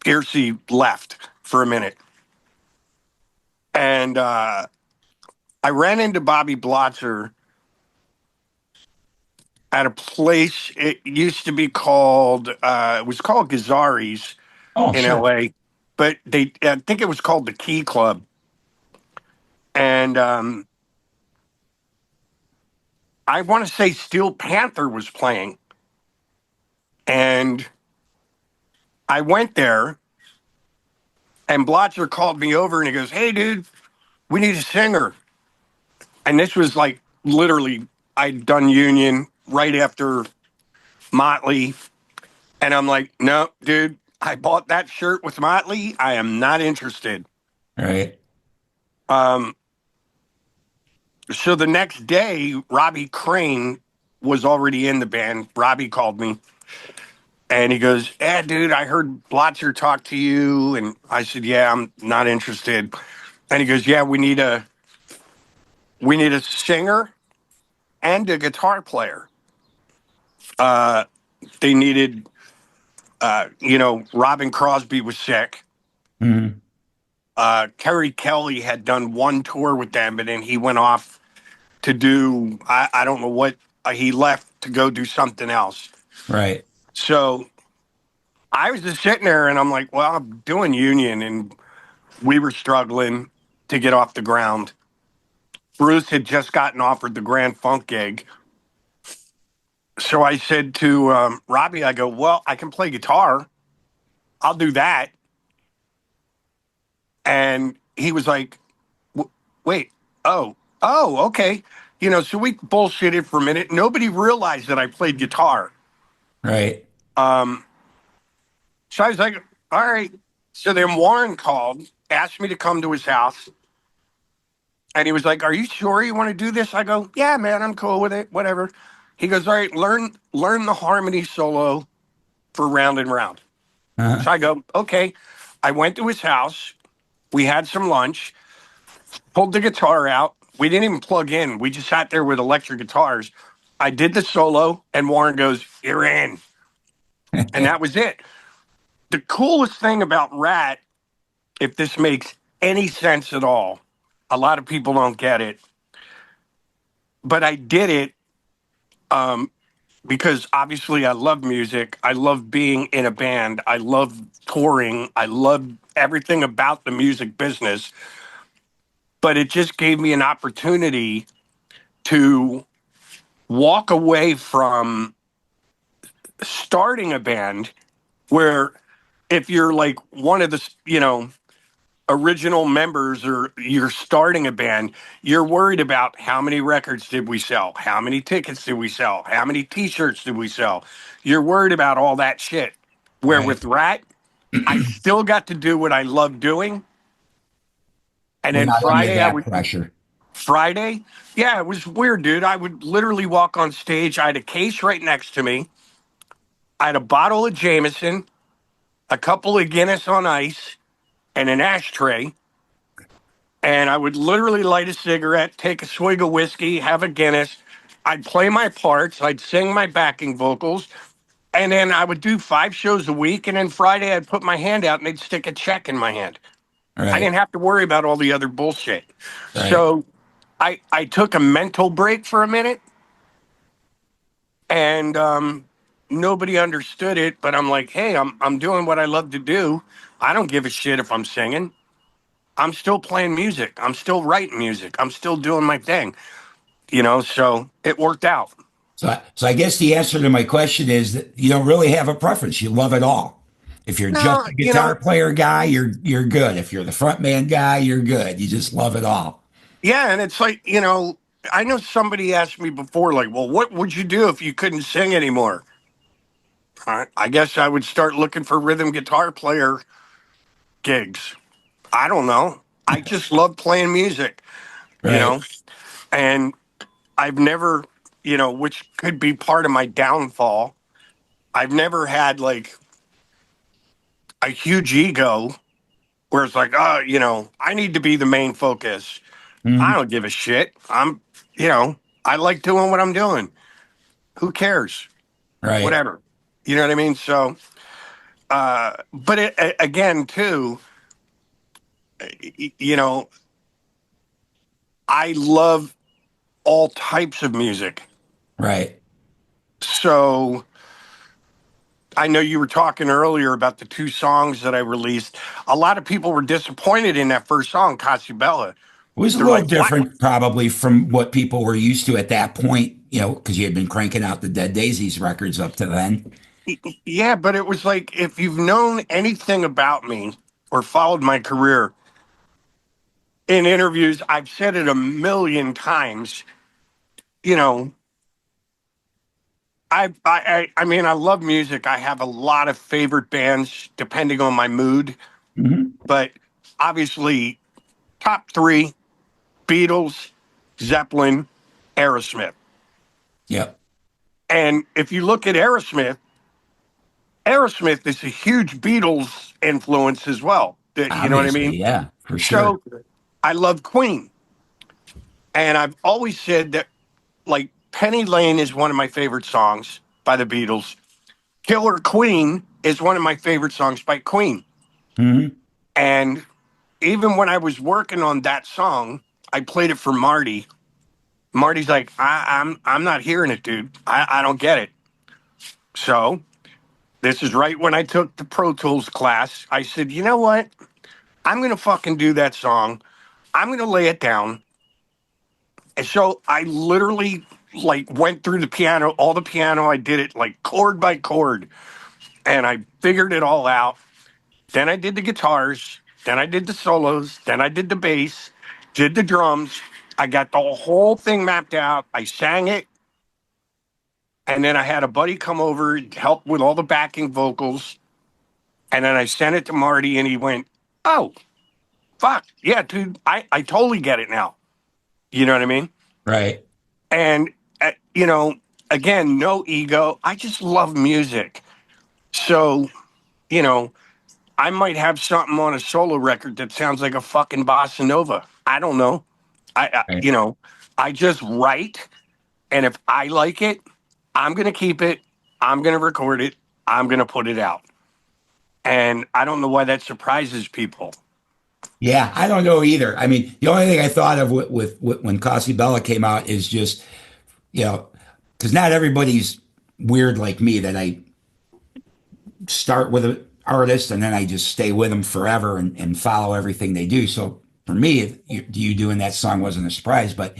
Piercy left for a minute. And I ran into Bobby Blotzer at a place. It used to be called, it was called Gazzari's Oh, in sure. LA, but I think it was called the Key Club. And I want to say Steel Panther was playing. And I went there, and Blotzer called me over and he goes, "Hey, dude, we need a singer." And this was like literally, I'd done Union right after Motley. And I'm like, "No, dude, I bought that shirt with Motley. I am not interested." Right. Um, so the next day, Robbie Crane was already in the band. Robbie called me and he goes, "Yeah, dude, I heard Blotzer talk to you." And I said, "Yeah, I'm not interested." And he goes, "Yeah, we need a singer and a guitar player." Uh, they needed, Robin Crosby was sick. Mhm. Kerry Kelly had done one tour with them, and then he went off to do, I don't know what, he left to go do something else. Right. So I was just sitting there and I'm like, well, I'm doing Union, and we were struggling to get off the ground. Bruce had just gotten offered the Grand Funk gig. So I said to Robbie, I go, well, I can play guitar. I'll do that. And he was like, wait, okay. So we bullshitted for a minute. Nobody realized that I played guitar. Right. So I was like, all right. So then Warren called, asked me to come to his house. And he was like, "Are you sure you want to do this?" I go, "Yeah, man, I'm cool with it. Whatever." He goes, "All right, learn the harmony solo for Round and Round." Uh-huh. So I go, "Okay." I went to his house. We had some lunch, pulled the guitar out. We didn't even plug in. We just sat there with electric guitars. I did the solo, and Warren goes, "You're in." And that was it. The coolest thing about Rat, if this makes any sense at all, a lot of people don't get it, but I did it because obviously I love music. I love being in a band. I love touring. I love everything about the music business. But it just gave me an opportunity to walk away from starting a band where, if you're like one of the, original members, or you're starting a band, you're worried about how many records did we sell? How many tickets did we sell? How many t-shirts did we sell? You're worried about all that shit. Where Right. with Rat, I still got to do what I love doing. And then Without any of that pressure. Friday, yeah, it was weird, dude. I would literally walk on stage. I had a case right next to me. I had a bottle of Jameson, a couple of Guinness on ice, and an ashtray. And I would literally light a cigarette, take a swig of whiskey, have a Guinness. I'd play my parts, I'd sing my backing vocals, and then I would do 5 shows a week. And then Friday, I'd put my hand out and they'd stick a check in my hand. I Right. didn't have to worry about all the other bullshit. Right. So I took a mental break for a minute, and nobody understood it. But I'm like, hey, I'm doing what I love to do. I don't give a shit if I'm singing. I'm still playing music. I'm still writing music. I'm still doing my thing. So it worked out. So I guess the answer to my question is that you don't really have a preference. You love it all. If you're just No, a guitar player guy, you're good. If you're the front man guy, you're good. You just love it all. yeah, and it's like, I know somebody asked me before, like, well, what would you do if you couldn't sing anymore? I guess I would start looking for rhythm guitar player gigs. I don't know. I just love playing music, you Right. know, and I've never, which could be part of my downfall. I've never had like a huge ego where it's like, oh, I need to be the main focus. I Mhm. don't give a shit. I like doing what I'm doing. Who cares? Right. Whatever. You know what I mean? So, but again, too, you know, I love all types of music. Right. So I know you were talking earlier about the 2 songs that I released. A lot of people were disappointed in that first song, Casibella. It was a They're little like, what? different, probably, from what people were used to at that point, because you had been cranking out the Dead Daisies records up to then. Yeah, but it was like if you've known anything about me or followed my career in interviews, I've said it a million times. You know, I mean, I love music. I have a lot of favorite bands depending on my mood, Hmm. but obviously, top three: Beatles, Zeppelin, Aerosmith. Yep. And if you look at Aerosmith, Aerosmith is a huge Beatles influence as well. You know what I Obviously, mean? yeah, for sure. So I love Queen. And I've always said that, like, Penny Lane is one of my favorite songs by the Beatles. Killer Queen is one of my favorite songs by Queen. Hmm. And even when I was working on that song, I played it for Marty. Marty's like, I'm not hearing it, dude. I don't get it. So this is right when I took the Pro Tools class. I said, you know what? I'm gonna fucking do that song. I'm gonna lay it down. And so I literally like went through the piano, all the piano. I did it like chord by chord, and I figured it all out. Then I did the guitars. Then I did the solos. Then I did the bass. Did the drums. I got the whole thing mapped out. I sang it, and then I had a buddy come over and help with all the backing vocals. And then I sent it to Marty, and he went, "Oh, fuck, yeah, dude, I totally get it now." You know what I mean? Right. And, you know, again, no ego. I just love music. So, you know, I might have something on a solo record that sounds like a fucking bossa nova. I don't know. Right. You know, I just write. And if I like it, I'm going to keep it. I'm going to record it. I'm going to put it out. And I don't know why that surprises people. Yeah, I don't know either. I mean, the only thing I thought of with when Cosy Bella came out is just, you know, because not everybody's weird like me that I start with an artist and then I just stay with them forever and follow everything they do. So for me, you doing that song wasn't a surprise, but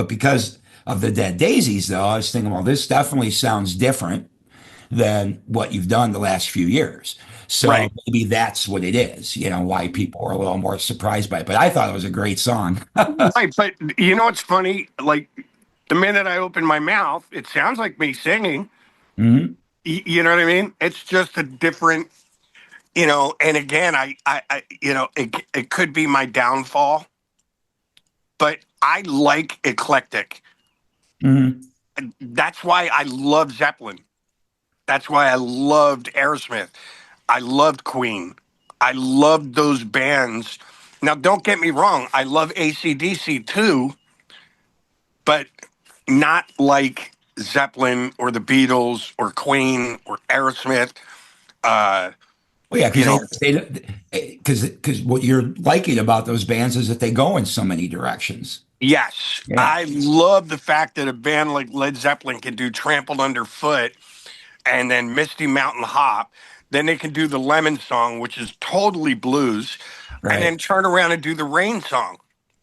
because of the Dead Daisies, though, I was thinking, well, this definitely sounds different than what you've done the last few years. So Right. maybe that's what it is, why people are a little more surprised by it. But I thought it was a great song. Right. But you know what's funny? Like the minute I open my mouth, it sounds like me singing. Hmm. You know what I mean? It's just a different, and again, it could be my downfall, but I like eclectic. Hmm. That's why I love Zeppelin. That's why I loved Aerosmith. I loved Queen. I loved those bands. Now, don't get me wrong. I love AC/DC too, but not like Zeppelin or the Beatles or Queen or Aerosmith. Uh, Well, yeah, you know, because what you're liking about those bands is that they go in so many directions. yes, Yeah, I love the fact that a band like Led Zeppelin can do Trampled Underfoot and then Misty Mountain Hop. Then they can do the Lemon song, which is totally blues, and right. then turn around and do the Rain song.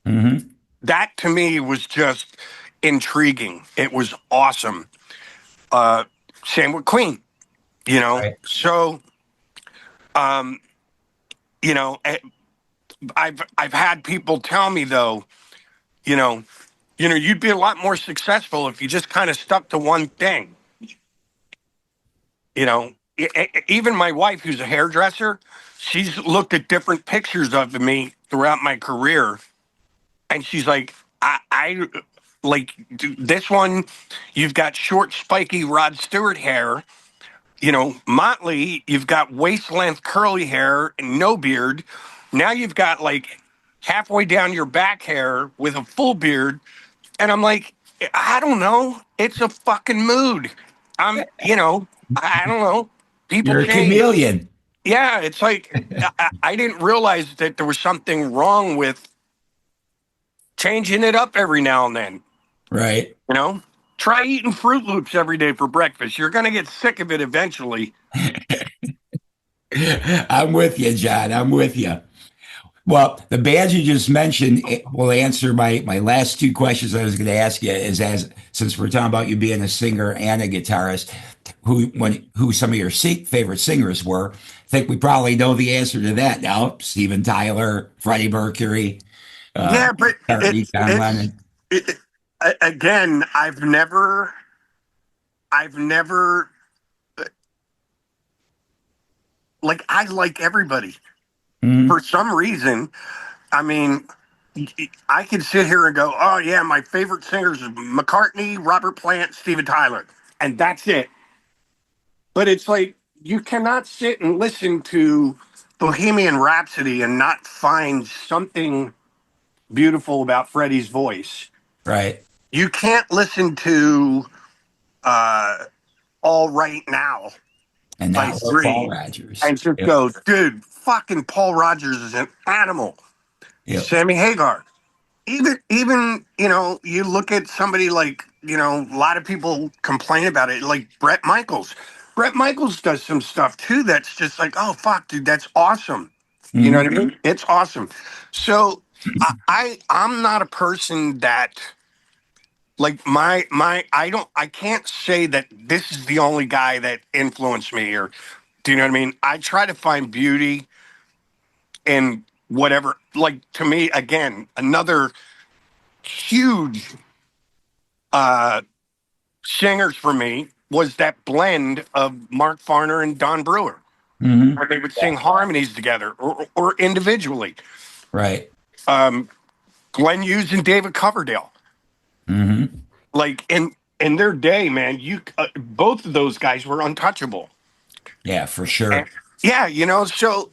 Hmm. That to me was just intriguing. It was awesome. Uh, Same with Queen, you know. Right. So, um, you know, eh, I've had people tell me though, you know, you'd be a lot more successful if you just kind of stuck to one thing. You know, even my wife, who's a hairdresser, she's looked at different pictures of me throughout my career, and she's like, I like this one. You've got short, spiky Rod Stewart hair. Motley, you've got waist length curly hair and no beard. Now you've got like halfway down your back hair with a full beard. And I'm like, I don't know. It's a fucking mood. I don't know. People You're a change. chameleon. Yeah, it's like I didn't realize that there was something wrong with changing it up every now and then. Right. You know, try eating Fruit Loops every day for breakfast. You're going to get sick of it eventually. I'm with you, John. I'm with you. Well, the bands you just mentioned will answer my last two questions I was going to ask you. Is as since we're talking about you being a singer and a guitarist, who some of your favorite singers were. I think we probably know the answer to that now. Steven Tyler, Freddie Mercury, uh, Yeah, but McCartney, John Lennon. it, again, I've never like I like everybody Mhm. for some reason. I mean, I could sit here and go, oh yeah, my favorite singers are McCartney, Robert Plant, Steven Tyler, and that's it. But it's like you cannot sit and listen to Bohemian Rhapsody and not find something beautiful about Freddie's voice. Right. You can't listen to uh, All Right Now And by now we're Paul Three Rogers. and just Yep. go, dude, fucking Paul Rogers is an animal. Yep. Sammy Hagar. Even you look at somebody like a lot of people complain about it, like Brett Michaels. Brett Michaels does some stuff too that's just like, oh fuck, dude, that's awesome. You know Mhm. what I mean? It's awesome. So I'm not a person that like my I can't say that this is the only guy that influenced me, or do you know what I mean? I try to find beauty in whatever. Like to me, again, another huge uh singers for me was that blend of Mark Farner and Don Brewer, Mhm. where they would sing harmonies together or individually. Right. Um, Glenn Hughes and David Coverdale, Mhm. like in their day, man, you both of those guys were untouchable. Yeah, for And, sure. yeah, so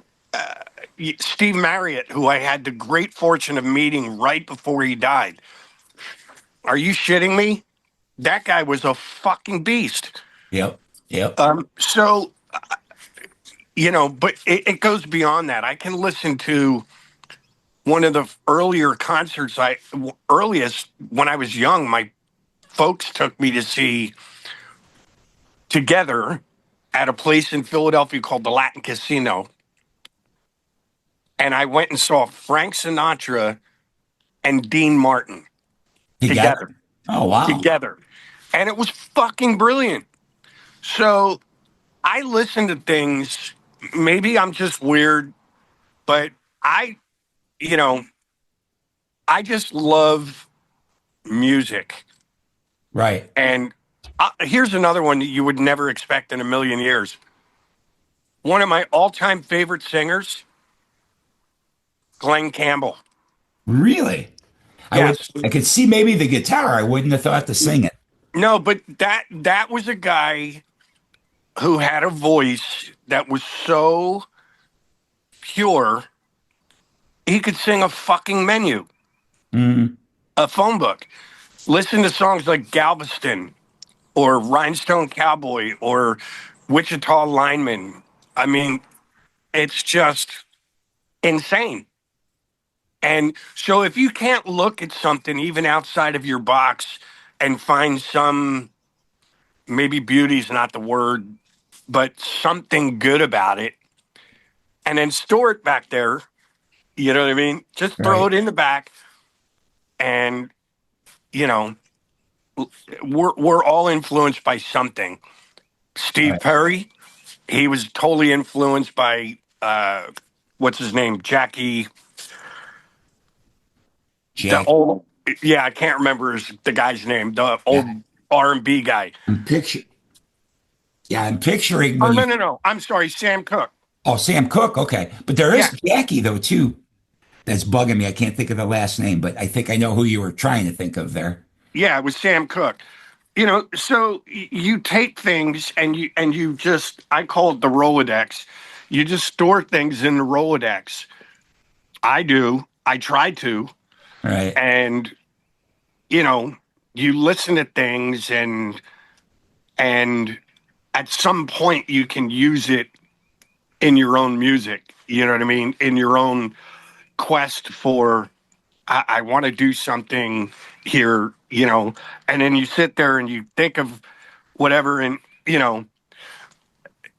Steve Marriott, who I had the great fortune of meeting right before he died. Are you shitting me? That guy was a fucking beast. Yep. Yep. So but it goes beyond that. I can listen to one of the earlier concerts earliest when I was young. My folks took me to see together at a place in Philadelphia called the Latin Casino, and I went and saw Frank Sinatra and Dean Martin Together. together, Oh wow. together, and it was fucking brilliant. So I listen to things. Maybe I'm just weird, but I, you know, I just love music. Right. And here's another one that you would never expect in a million years. One of my all-time favorite singers, Glenn Campbell. Really? Yes. I could see maybe the guitar. I wouldn't have thought to sing it. No, but that was a guy who had a voice that was so pure, he could sing a fucking menu, Mhm. a phone book. Listen to songs like Galveston or Rhinestone Cowboy or Wichita Lineman. I mean, it's just insane. And so if you can't look at something even outside of your box and find some, maybe beauty is not the word, but something good about it, and then store it back there, you know what I mean? Just throw Right. it in the back, and you know, we're all influenced by something. Steve Right. Perry, he was totally influenced by what's his name, Jackie, the Jack. old, yeah, I can't remember the guy's name, the old Yeah. R&B guy. I'm picture. Yeah, I'm picturing Oh when you. no, I'm sorry, Sam Cooke. Oh, Sam Cooke. Okay, but there is Yeah, Jackie though too. That's bugging me. I can't think of the last name, but I think I know who you were trying to think of there. yeah, it was Sam Cooke. So you take things and you just, I call it the Rolodex. You just store things in the Rolodex. I do. I try to, Right. and you know, you listen to things and at some point you can use it in your own music. You know what I mean? In your own quest for I want to do something here, and then you sit there and you think of whatever, and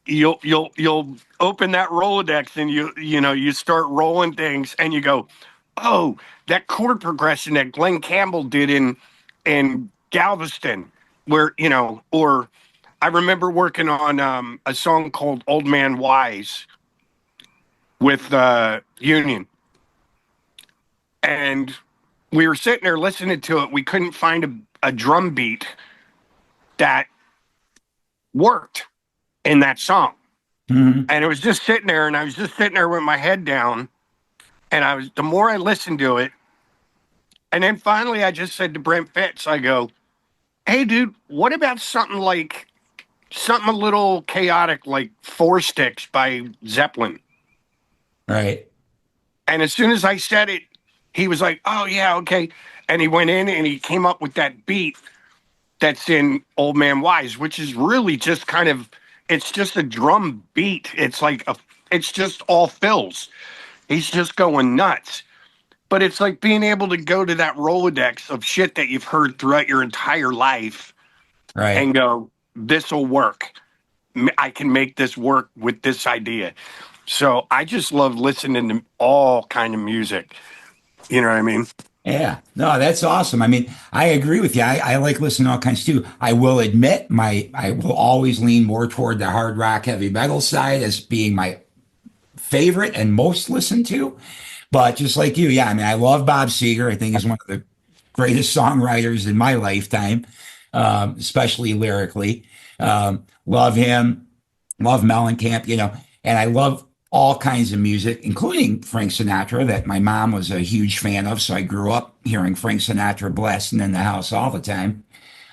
you'll open that Rolodex and you start rolling things and you go, oh, that chord progression that Glenn Campbell did in Galveston, where or I remember working on a song called Old Man Wise with Union, and we were sitting there listening to it. We couldn't find a drum beat that worked in that song. Mhm. And it was just sitting there, and I was just sitting there with my head down. And the more I listened to it, and then finally I just said to Brent Fitz, I go, hey, dude, what about something a little chaotic like Four Sticks by Zeppelin? Right. And as soon as I said it, he was like, oh, yeah, okay. And he went in and he came up with that beat that's in Old Man Wise, which is really just it's just a drum beat. It's just all fills. He's just going nuts. But it's like being able to go to that Rolodex of shit that you've heard throughout your entire life Right. and go, this will work. I can make this work with this idea. So I just love listening to all kind of music. You know what I mean? Yeah, no, that's awesome. I mean, I agree with you. I like listening to all kinds too. I will admit, I will always lean more toward the hard rock, heavy metal side as being my favorite and most listened to. But just like you, yeah, I mean, I love Bob Seger. I think he's one of the greatest songwriters in my lifetime, especially lyrically. Love him. Love Mellencamp, and I love all kinds of music, including Frank Sinatra, that my mom was a huge fan of. So I grew up hearing Frank Sinatra blasting in the house all the time.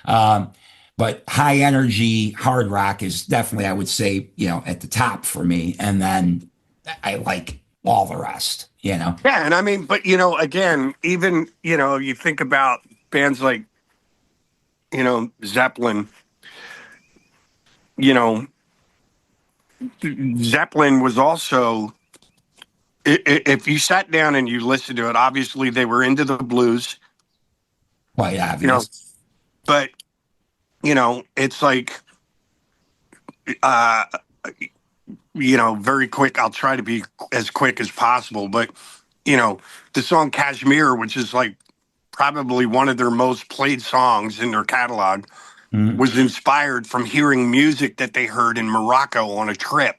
Um, but high energy hard rock is definitely, I would say, at the top for me. And then I like all the rest. Yeah. And I mean, but, again, even, you think about bands like, Zeppelin, you know, Zeppelin was also, if you sat down and you listened to it, obviously they were into the blues, Quite you know, obvious. but, it's like, uh, very quick. I'll try to be as quick as possible, but, the song Kashmir, which is like probably one of their most played songs in their catalog, Mhm. was inspired from hearing music that they heard in Morocco on a trip.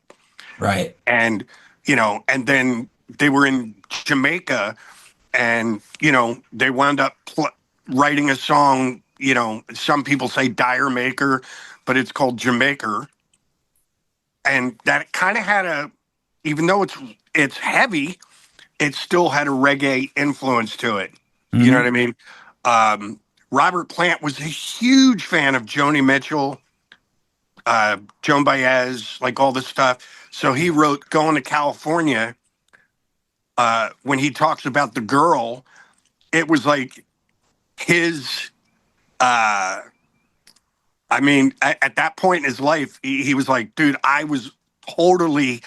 Right. And, and then they were in Jamaica and, they wound up writing a song, some people say Dire Maker, but it's called Jamaica. And that kind of had even though it's heavy, it still had a reggae influence to it. You know what Mhm. I mean? Robert Plant was a huge fan of Joni Mitchell, Joan Baez, like all this stuff. So he wrote Going to California. When he talks about the girl, it was like his, uh, at that point in his life, he was like, dude, I was totally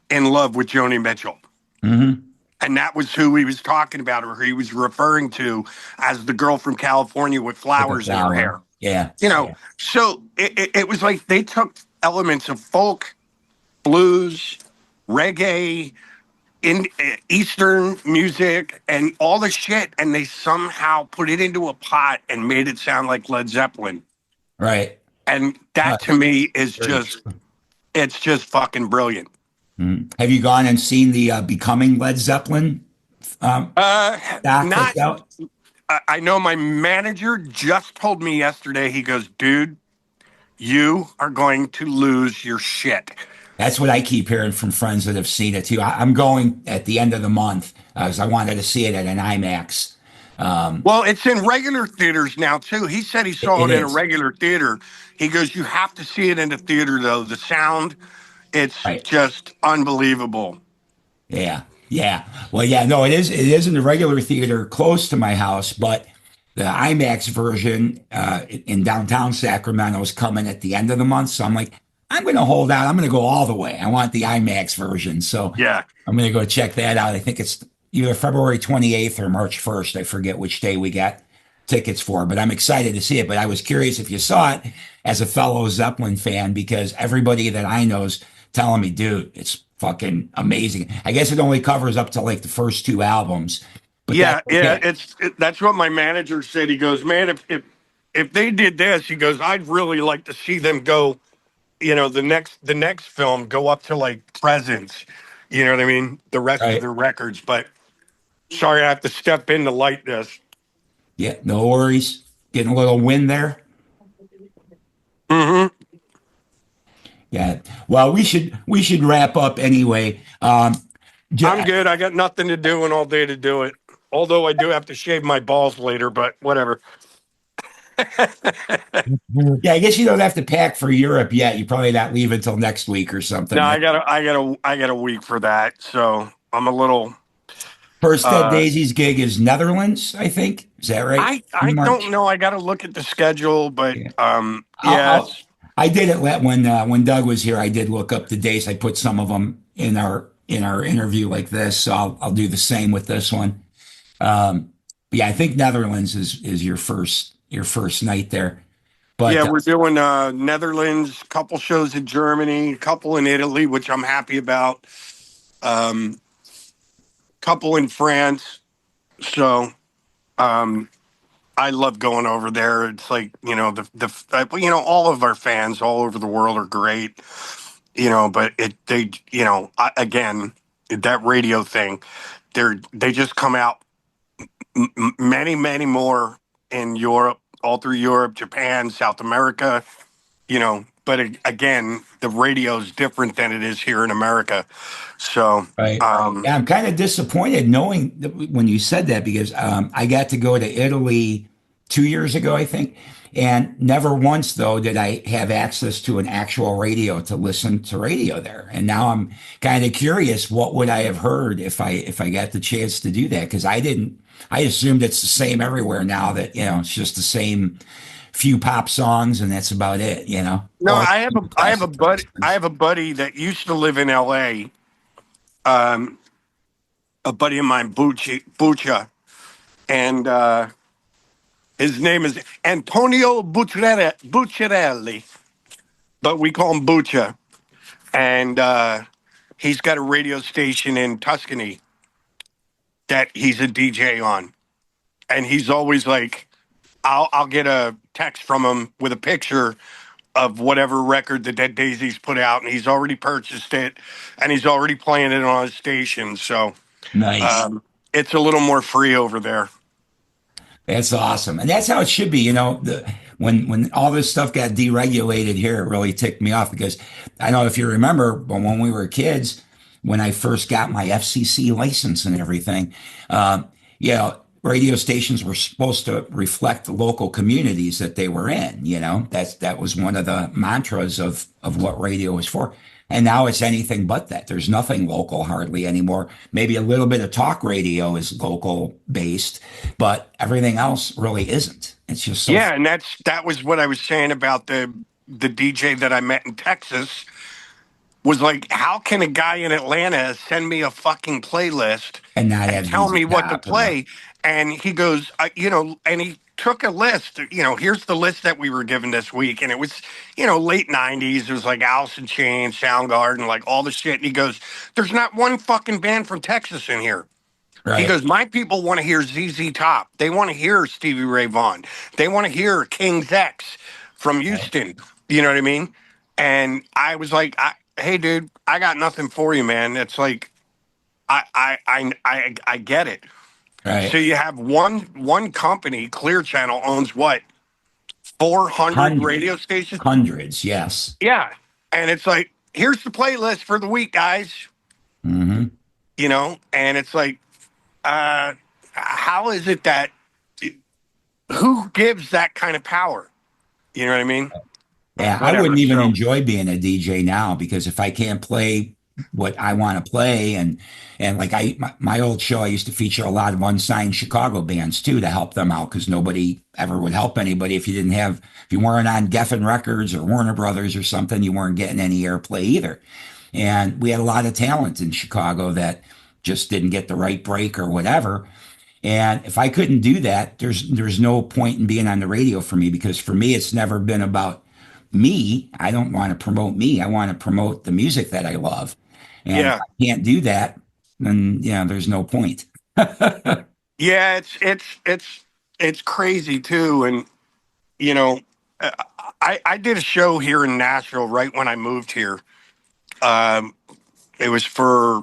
in love with Joni Mitchell. Mhm. And that was who he was talking about, or he was referring to as the girl from California with With a flowers in her flower. hair. Yeah. So it was like they took elements of folk, blues, reggae, in Eastern music, and all the shit, and they somehow put it into a pot and made it sound like Led Zeppelin. Right. And that to That's me is great. it's just fucking brilliant. Mhm. Have you gone and seen the Becoming Led Zeppelin um, doc Not. that's out? I know my manager just told me yesterday. He goes, dude, you are going to lose your shit. That's what I keep hearing from friends that have seen it too. I'm going at the end of the month because I wanted to see it at an IMAX. Well, it's in regular theaters now too. He said he It, saw it it in a is. regular theater. He goes, you have to see it in the theater though. The sound, it's Right. just unbelievable. Yeah. Yeah. Well, yeah, no, it is. It is in the regular theater close to my house, but the IMAX version in downtown Sacramento is coming at the end of the month. So I'm like, I'm going to hold out. I'm going to go all the way. I want the IMAX version. So Yeah. I'm going to go check that out. I think it's either February 28th or March 1st. I forget which day we got tickets for, but I'm excited to see it. But I was curious if you saw it as a fellow Zeppelin fan, because everybody that I know's telling me, dude, it's fucking amazing. I guess it only covers up to like the first two albums, but that's Yeah, okay. that's what my manager said. He goes, man, if they did this, he goes, I'd really like to see them go, the next film go up to like Presence. You know what I mean? The rest of Right. their records. But sorry, I have to step in to light this. Yeah, no worries. Getting a little wind there. Hmm. Yeah. Well, we should wrap up anyway. I'm J- good. I got nothing to do and all day to do it. Although I do have to shave my balls later, but whatever. yeah, I guess you don't have to pack for Europe yet. You probably not leave until next week or No, something, I right? got a, I got a, I got a week for that. So I'm a little. First Dead uh Daisies gig is Netherlands, I think. Is that right? I In don't March. know. I got to look at the schedule, but Yeah. I'll, yeah, I'll I did it when Doug was here. I did look up the dates. I put some of them in our interview like this. So I'll do the same with this one. Yeah, I think Netherlands is your first night there. yeah, But we're doing Netherlands, couple shows in Germany, couple in Italy, which I'm happy about. Um, couple in France. So um, I love going over there. It's like all of our fans all over the world are great. But again, that radio thing, they just come out many many more in Europe, all through Europe, Japan, South America. But again, the radio is different than it is here in America. So right. Yeah, I'm kind of disappointed knowing that when you said that because I got to go to Italy 2 years ago, I think, and never once though did I have access to an actual radio to listen to radio there. And now I'm kind of curious, what would I have heard if I got the chance to do that? Because I didn't. I assumed it's the same everywhere now. That it's just the same few pop songs and that's about it. no, Or I have a classic buddy I songs. have a buddy that used to live in L.A. Um, a buddy of mine, Buccia, and his name is Antonio Bucciarelli, but we call him Buccia. And he's got a radio station in Tuscany that he's a DJ on. And he's always like, I'll get a text from him with a picture of whatever record the Dead Daisies put out, and he's already purchased it, and he's already playing it on his station. So Nice. it's a little more free over there. That's awesome, and that's how it should be. When all this stuff got deregulated here, it really ticked me off because I don't know if you remember, but when we were kids, when I first got my FCC license and everything, radio stations were supposed to reflect the local communities that they were in. That was one of the mantras of what radio was for. And now it's anything but that. There's nothing local hardly anymore. Maybe a little bit of talk radio is local based, but everything else really isn't. It's just so. Yeah, and that was what I was saying about the DJ that I met in Texas. Was like, how can a guy in Atlanta send me a fucking playlist And not and have tell ZZ me what to Top or play? And he goes, and he took a list. Here's the list that we were given this week, and it was, late '90s. It was like Alice in Chains, Soundgarden, like all the shit. And he goes, "There's not one fucking band from Texas in here." He right, goes, "My people want to hear ZZ Top. They want to hear Stevie Ray Vaughan. They want to hear King's X from right, Houston." You know what I mean? And I was like, "Hey, dude, I got nothing for you, man." It's like, I get it. So right. you have one company, Clear Channel, owns what, 400 Hundreds, radio stations? hundreds, yes. Yeah, and it's like, here's the playlist for the week, guys. Hmm. And it's like, how is it that who gives that kind of power? You know what I mean? Yeah, I Whatever. wouldn't even So enjoy being a DJ now because if I can't play what I want to play and like my old show, I used to feature a lot of unsigned Chicago bands too to help them out because nobody ever would help anybody if you weren't on Geffen Records or Warner Brothers or something, you weren't getting any airplay either. And we had a lot of talent in Chicago that just didn't get the right break or whatever. And if I couldn't do that, there's no point in being on the radio for me because for me it's never been about me. I don't want to promote me. I want to promote the music that I love. And if Yeah. I can't do that, then there's no point. Yeah, it's crazy too. And you know, uh, I did a show here in Nashville right when I moved here. Um, it was for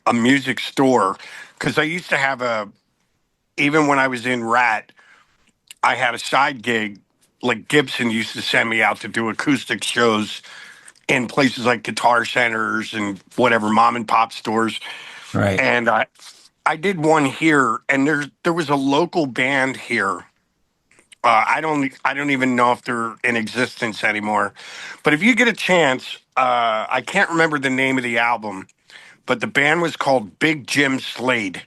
a music store because I used to have even when I was in Rat, I had a side gig. Like Gibson used to send me out to do acoustic shows in places like guitar centers and whatever mom and pop stores. Right. And I did one here, and there was a local band here. I don't even know if they're in existence anymore. But if you get a chance, I can't remember the name of the album, but the band was called Big Jim Slade.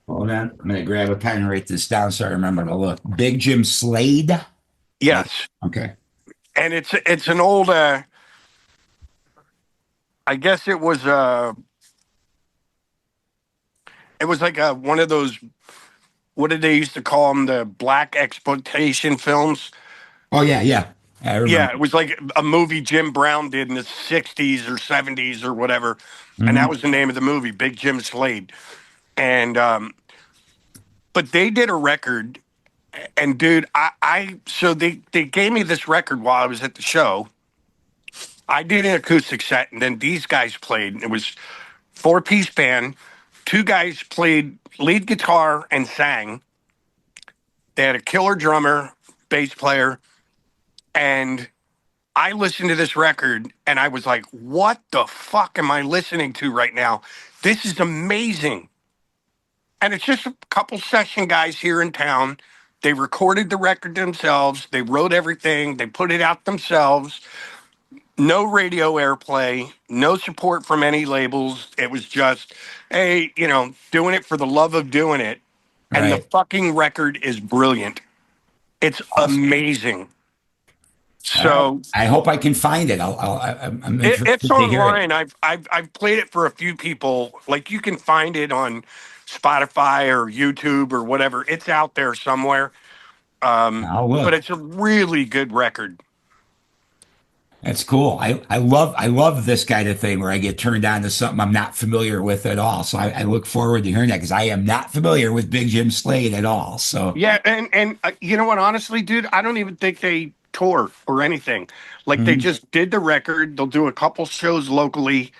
Hold on. I'm going to grab a pen and write this down so I remember to look. Big Jim Slade. Yes, Okay. and it's an old. I guess it was like one of those. What did they used to call them? The black exploitation films. Oh, yeah, yeah. I Yeah, remember. it was like a movie Jim Brown did in the 60s or 70s or whatever. And that Mhm. was the name of the movie, Big Jim Slade. And but they did a record, and dude, I so they gave me this record while I was at the show. I did an acoustic set, and then these guys played. It was four-piece band. Two guys played lead guitar and sang. They had a killer drummer, bass player, and I listened to this record and I was like, what the fuck am I listening to right now? This is amazing. And it's just a couple session guys here in town. They recorded the record themselves. They wrote everything. They put it out themselves. No radio airplay, no support from any labels. It was just, hey, doing it for the love of doing it. And the Right. fucking record is brilliant. It's Awesome. amazing. All right. So I hope I can find it. I'm it's interested to hear it. online. I've played it for a few people. Like you can find it on Spotify or YouTube or whatever. It's out there somewhere. I'll But look. it's a really good record. That's cool. I love this kind of thing where I get turned on to something I'm not familiar with at all. So I look forward to hearing that because I am not familiar with Big Jim Slade at all. So Yeah, and you know what? Honestly, dude, I don't even think they tour or anything. Like they mhm. just did the record. They'll do a couple shows locally,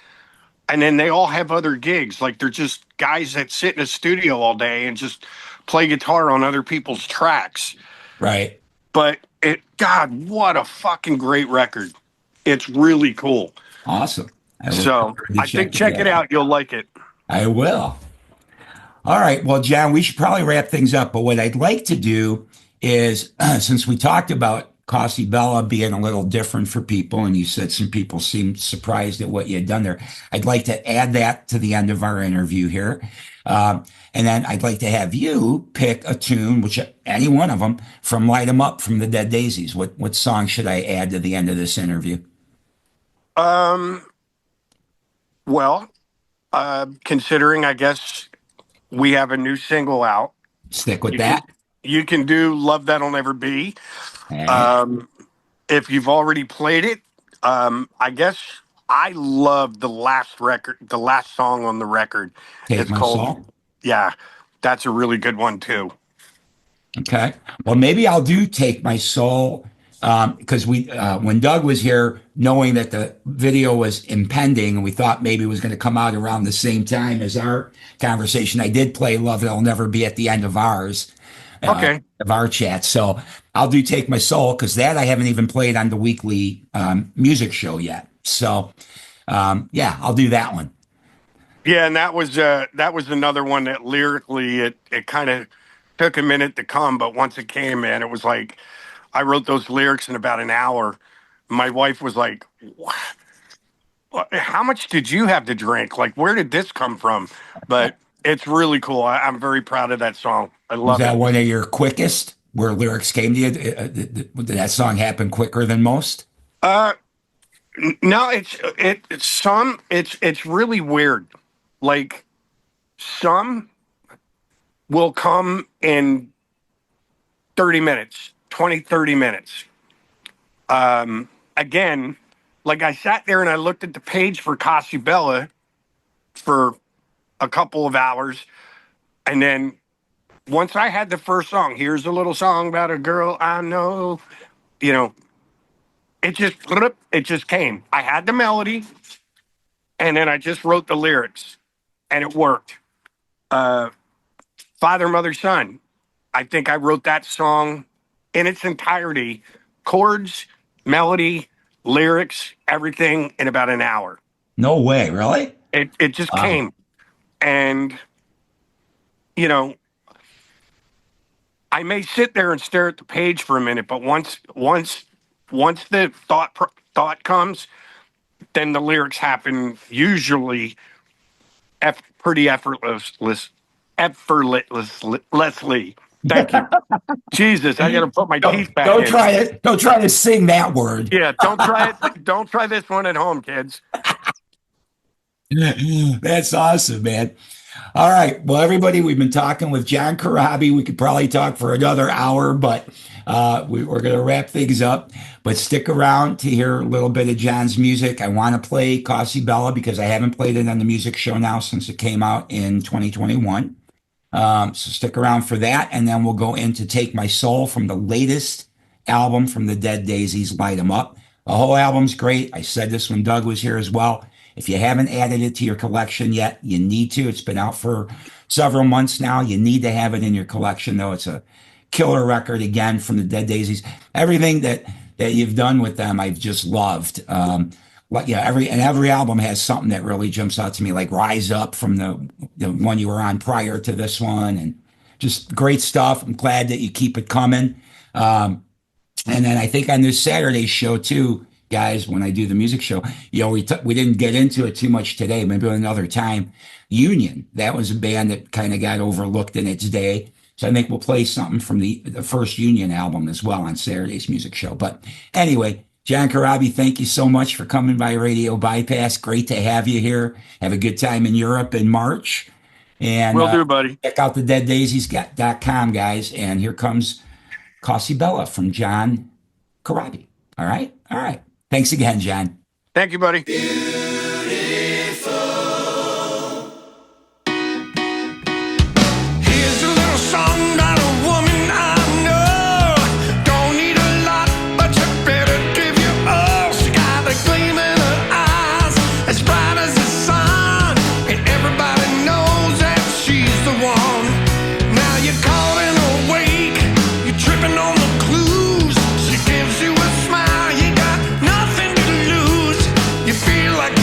and then they all have other gigs. Like they're just guys that sit in a studio all day and just play guitar on other people's tracks. Right. But God, what a fucking great record. It's really cool. Awesome. I look So forward to I think checking check that it out. out. You'll like it. I will. All right. Well, John, we should probably wrap things up. But what I'd like to do is, since we talked about Costi Bella being a little different for people, and you said some people seemed surprised at what you had done there, I'd like to add that to the end of our interview here. And then I'd like to have you pick a tune, which any one of them, from Light 'Em Up from the Dead Daisies. What song should I add to the end of this interview? Um, well, considering I guess we have a new single out, Stick with you can that. you can do "Love That'll Never Be." All right. Um, if you've already played it, I guess I love the last record, the last song on the record. Take It's My called, Soul. yeah, that's a really good one too. Okay. Well, maybe I'll do Take My Soul because when Doug was here, knowing that the video was impending and we thought maybe it was going to come out around the same time as our conversation, I did play Love That'll Never Be at the end Okay. of our chat. So I'll do Take My Soul because that I haven't even played on the weekly music show yet. So yeah, I'll do that one. Yeah, and that was another one that lyrically it kind of took a minute to come, but once it came, man, it was like I wrote those lyrics in about an hour. My wife was like, How much did you have to drink? Like, where did this come from?" But it's really cool. I'm very proud of that song. I Was love that it. one of your quickest where lyrics came to you? Did that song happen quicker than most? Uh, no, it's really weird. Like some will come in 30 minutes, 20, 30 minutes. Again, like I sat there and I looked at the page for Bella for a couple of hours. And then once I had the first song, here's a little song about a girl I know, you know, it just came. I had the melody and then I just wrote the lyrics and it worked. Father, Mother, Son. I think I wrote that song in its entirety, chords, melody, lyrics, everything in about an hour. No way, really? It just came. And, you know, I may sit there and stare at the page for a minute, but once the thought comes, then the lyrics happen usually pretty effortlessly. Thank you. Jesus, I got to put my teeth back in. Don't try to sing that word. Yeah, don't try it. Don't try this one at home, kids. That's awesome, man. All right. Well, everybody, we've been talking with John Corabi. We could probably talk for another hour, but we're going to wrap things up. But stick around to hear a little bit of John's music. I want to play Bella because I haven't played it on the music show now since it came out in 2021. So stick around for that. And then we'll go into Take My Soul from the latest album from the Dead Daisies, Light 'Em Up. The whole album's great. I said this when Doug was here as well. If you haven't added it to your collection yet, you need to. It's been out for several months now. You need to have it in your collection, though. It's a killer record, again, from the Dead Daisies. Everything that you've done with them, I've just loved. Every album has something that really jumps out to me, like Rise Up from the one you were on prior to this one, and just great stuff. I'm glad that you keep it coming. And then I think on this Saturday show too, guys, when I do the music show, we didn't get into it too much today, maybe another time. Union, that was a band that kind of got overlooked in its day. So I think we'll play something from the first Union album as well on Saturday's music show. But anyway, John Corabi, thank you so much for coming by Radio Bypass. Great to have you here. Have a good time in Europe in March. And Will do, buddy. Check out the deaddaisies.com, guys. And here comes Bella from John Corabi. All right? All right. Thanks again, John. Thank you, buddy. Feel like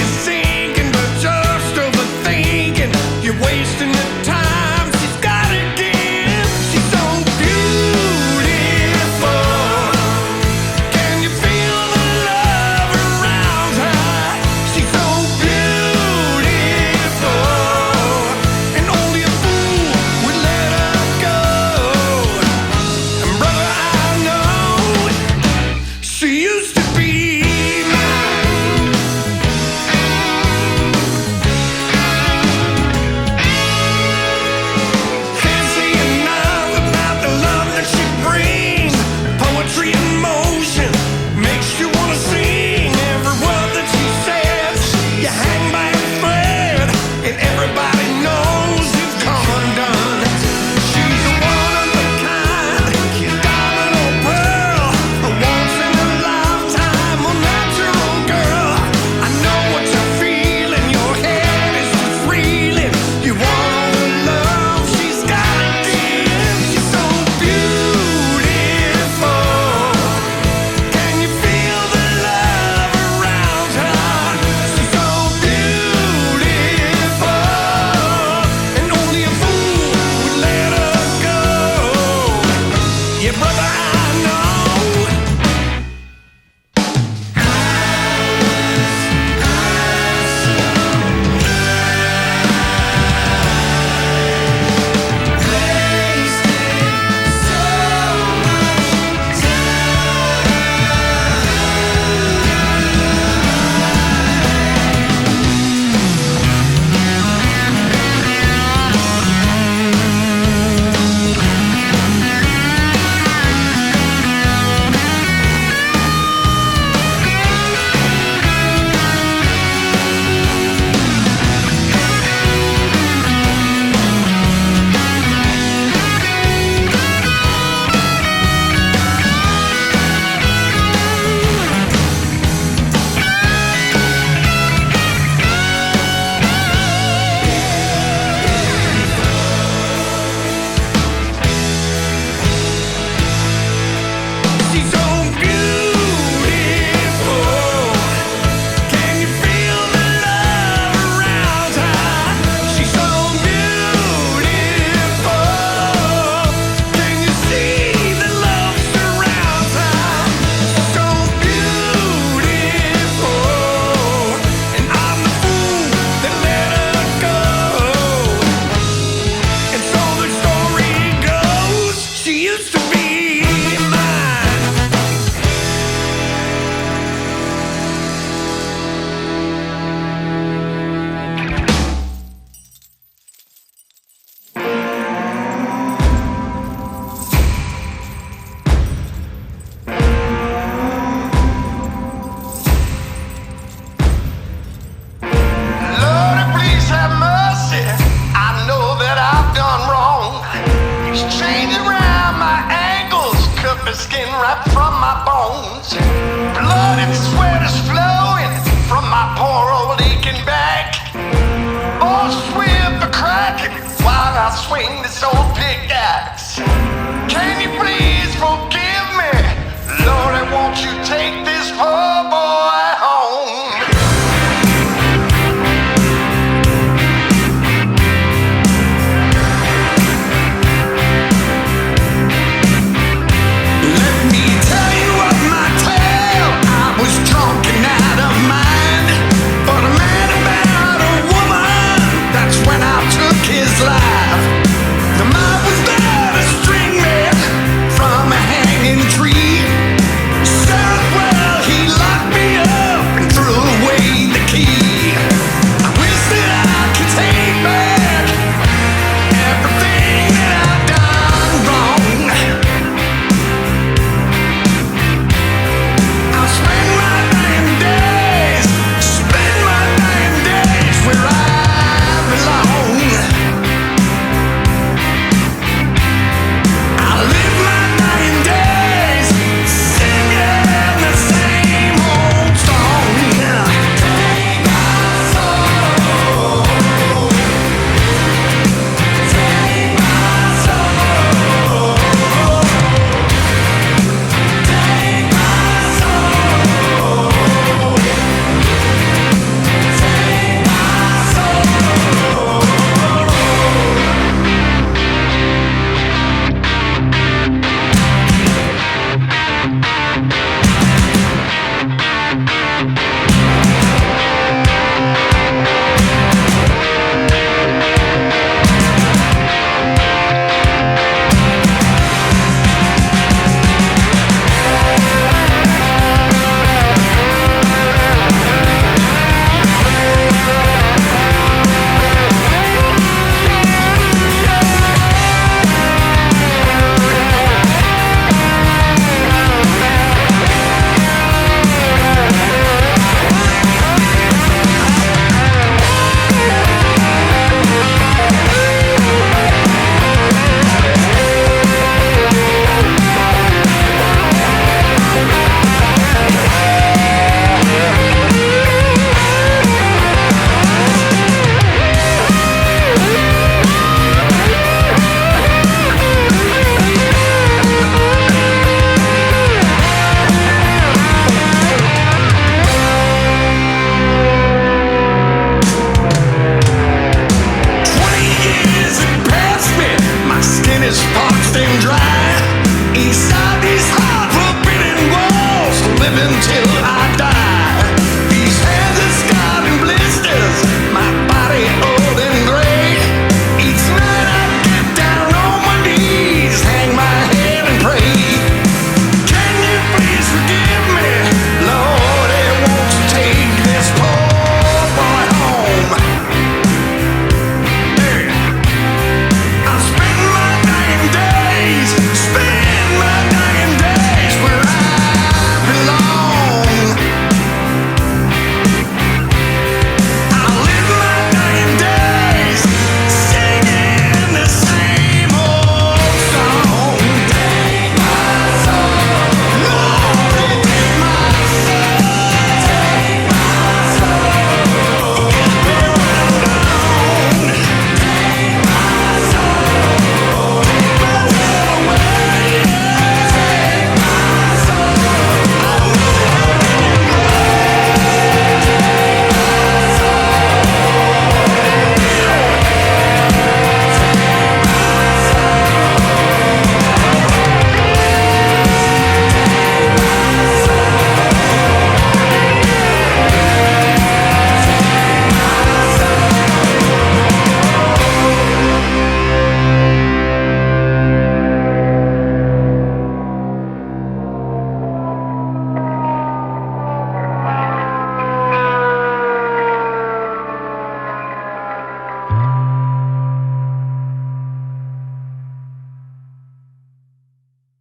the skin right from my bones. Blood and sweat is flowing from my poor old aching back. Boss whip a cracking while I swing this old pickaxe. Can you please forgive me? Lord, won't you take this poor boy home? Let me tell you of my tale. I was drunk and out of mind, but a man about a woman, that's when I took his life. The mob was there to string me from a hanging tree. Served well, he locked me up and threw away the key. I wish that I could take back everything that I've done wrong. I'll spend my dying days where I belong. I live my dying days singing the same old song. Take my soul, take my soul, take my soul, take is parched and dry inside these hard forbidden walls. Live until I die.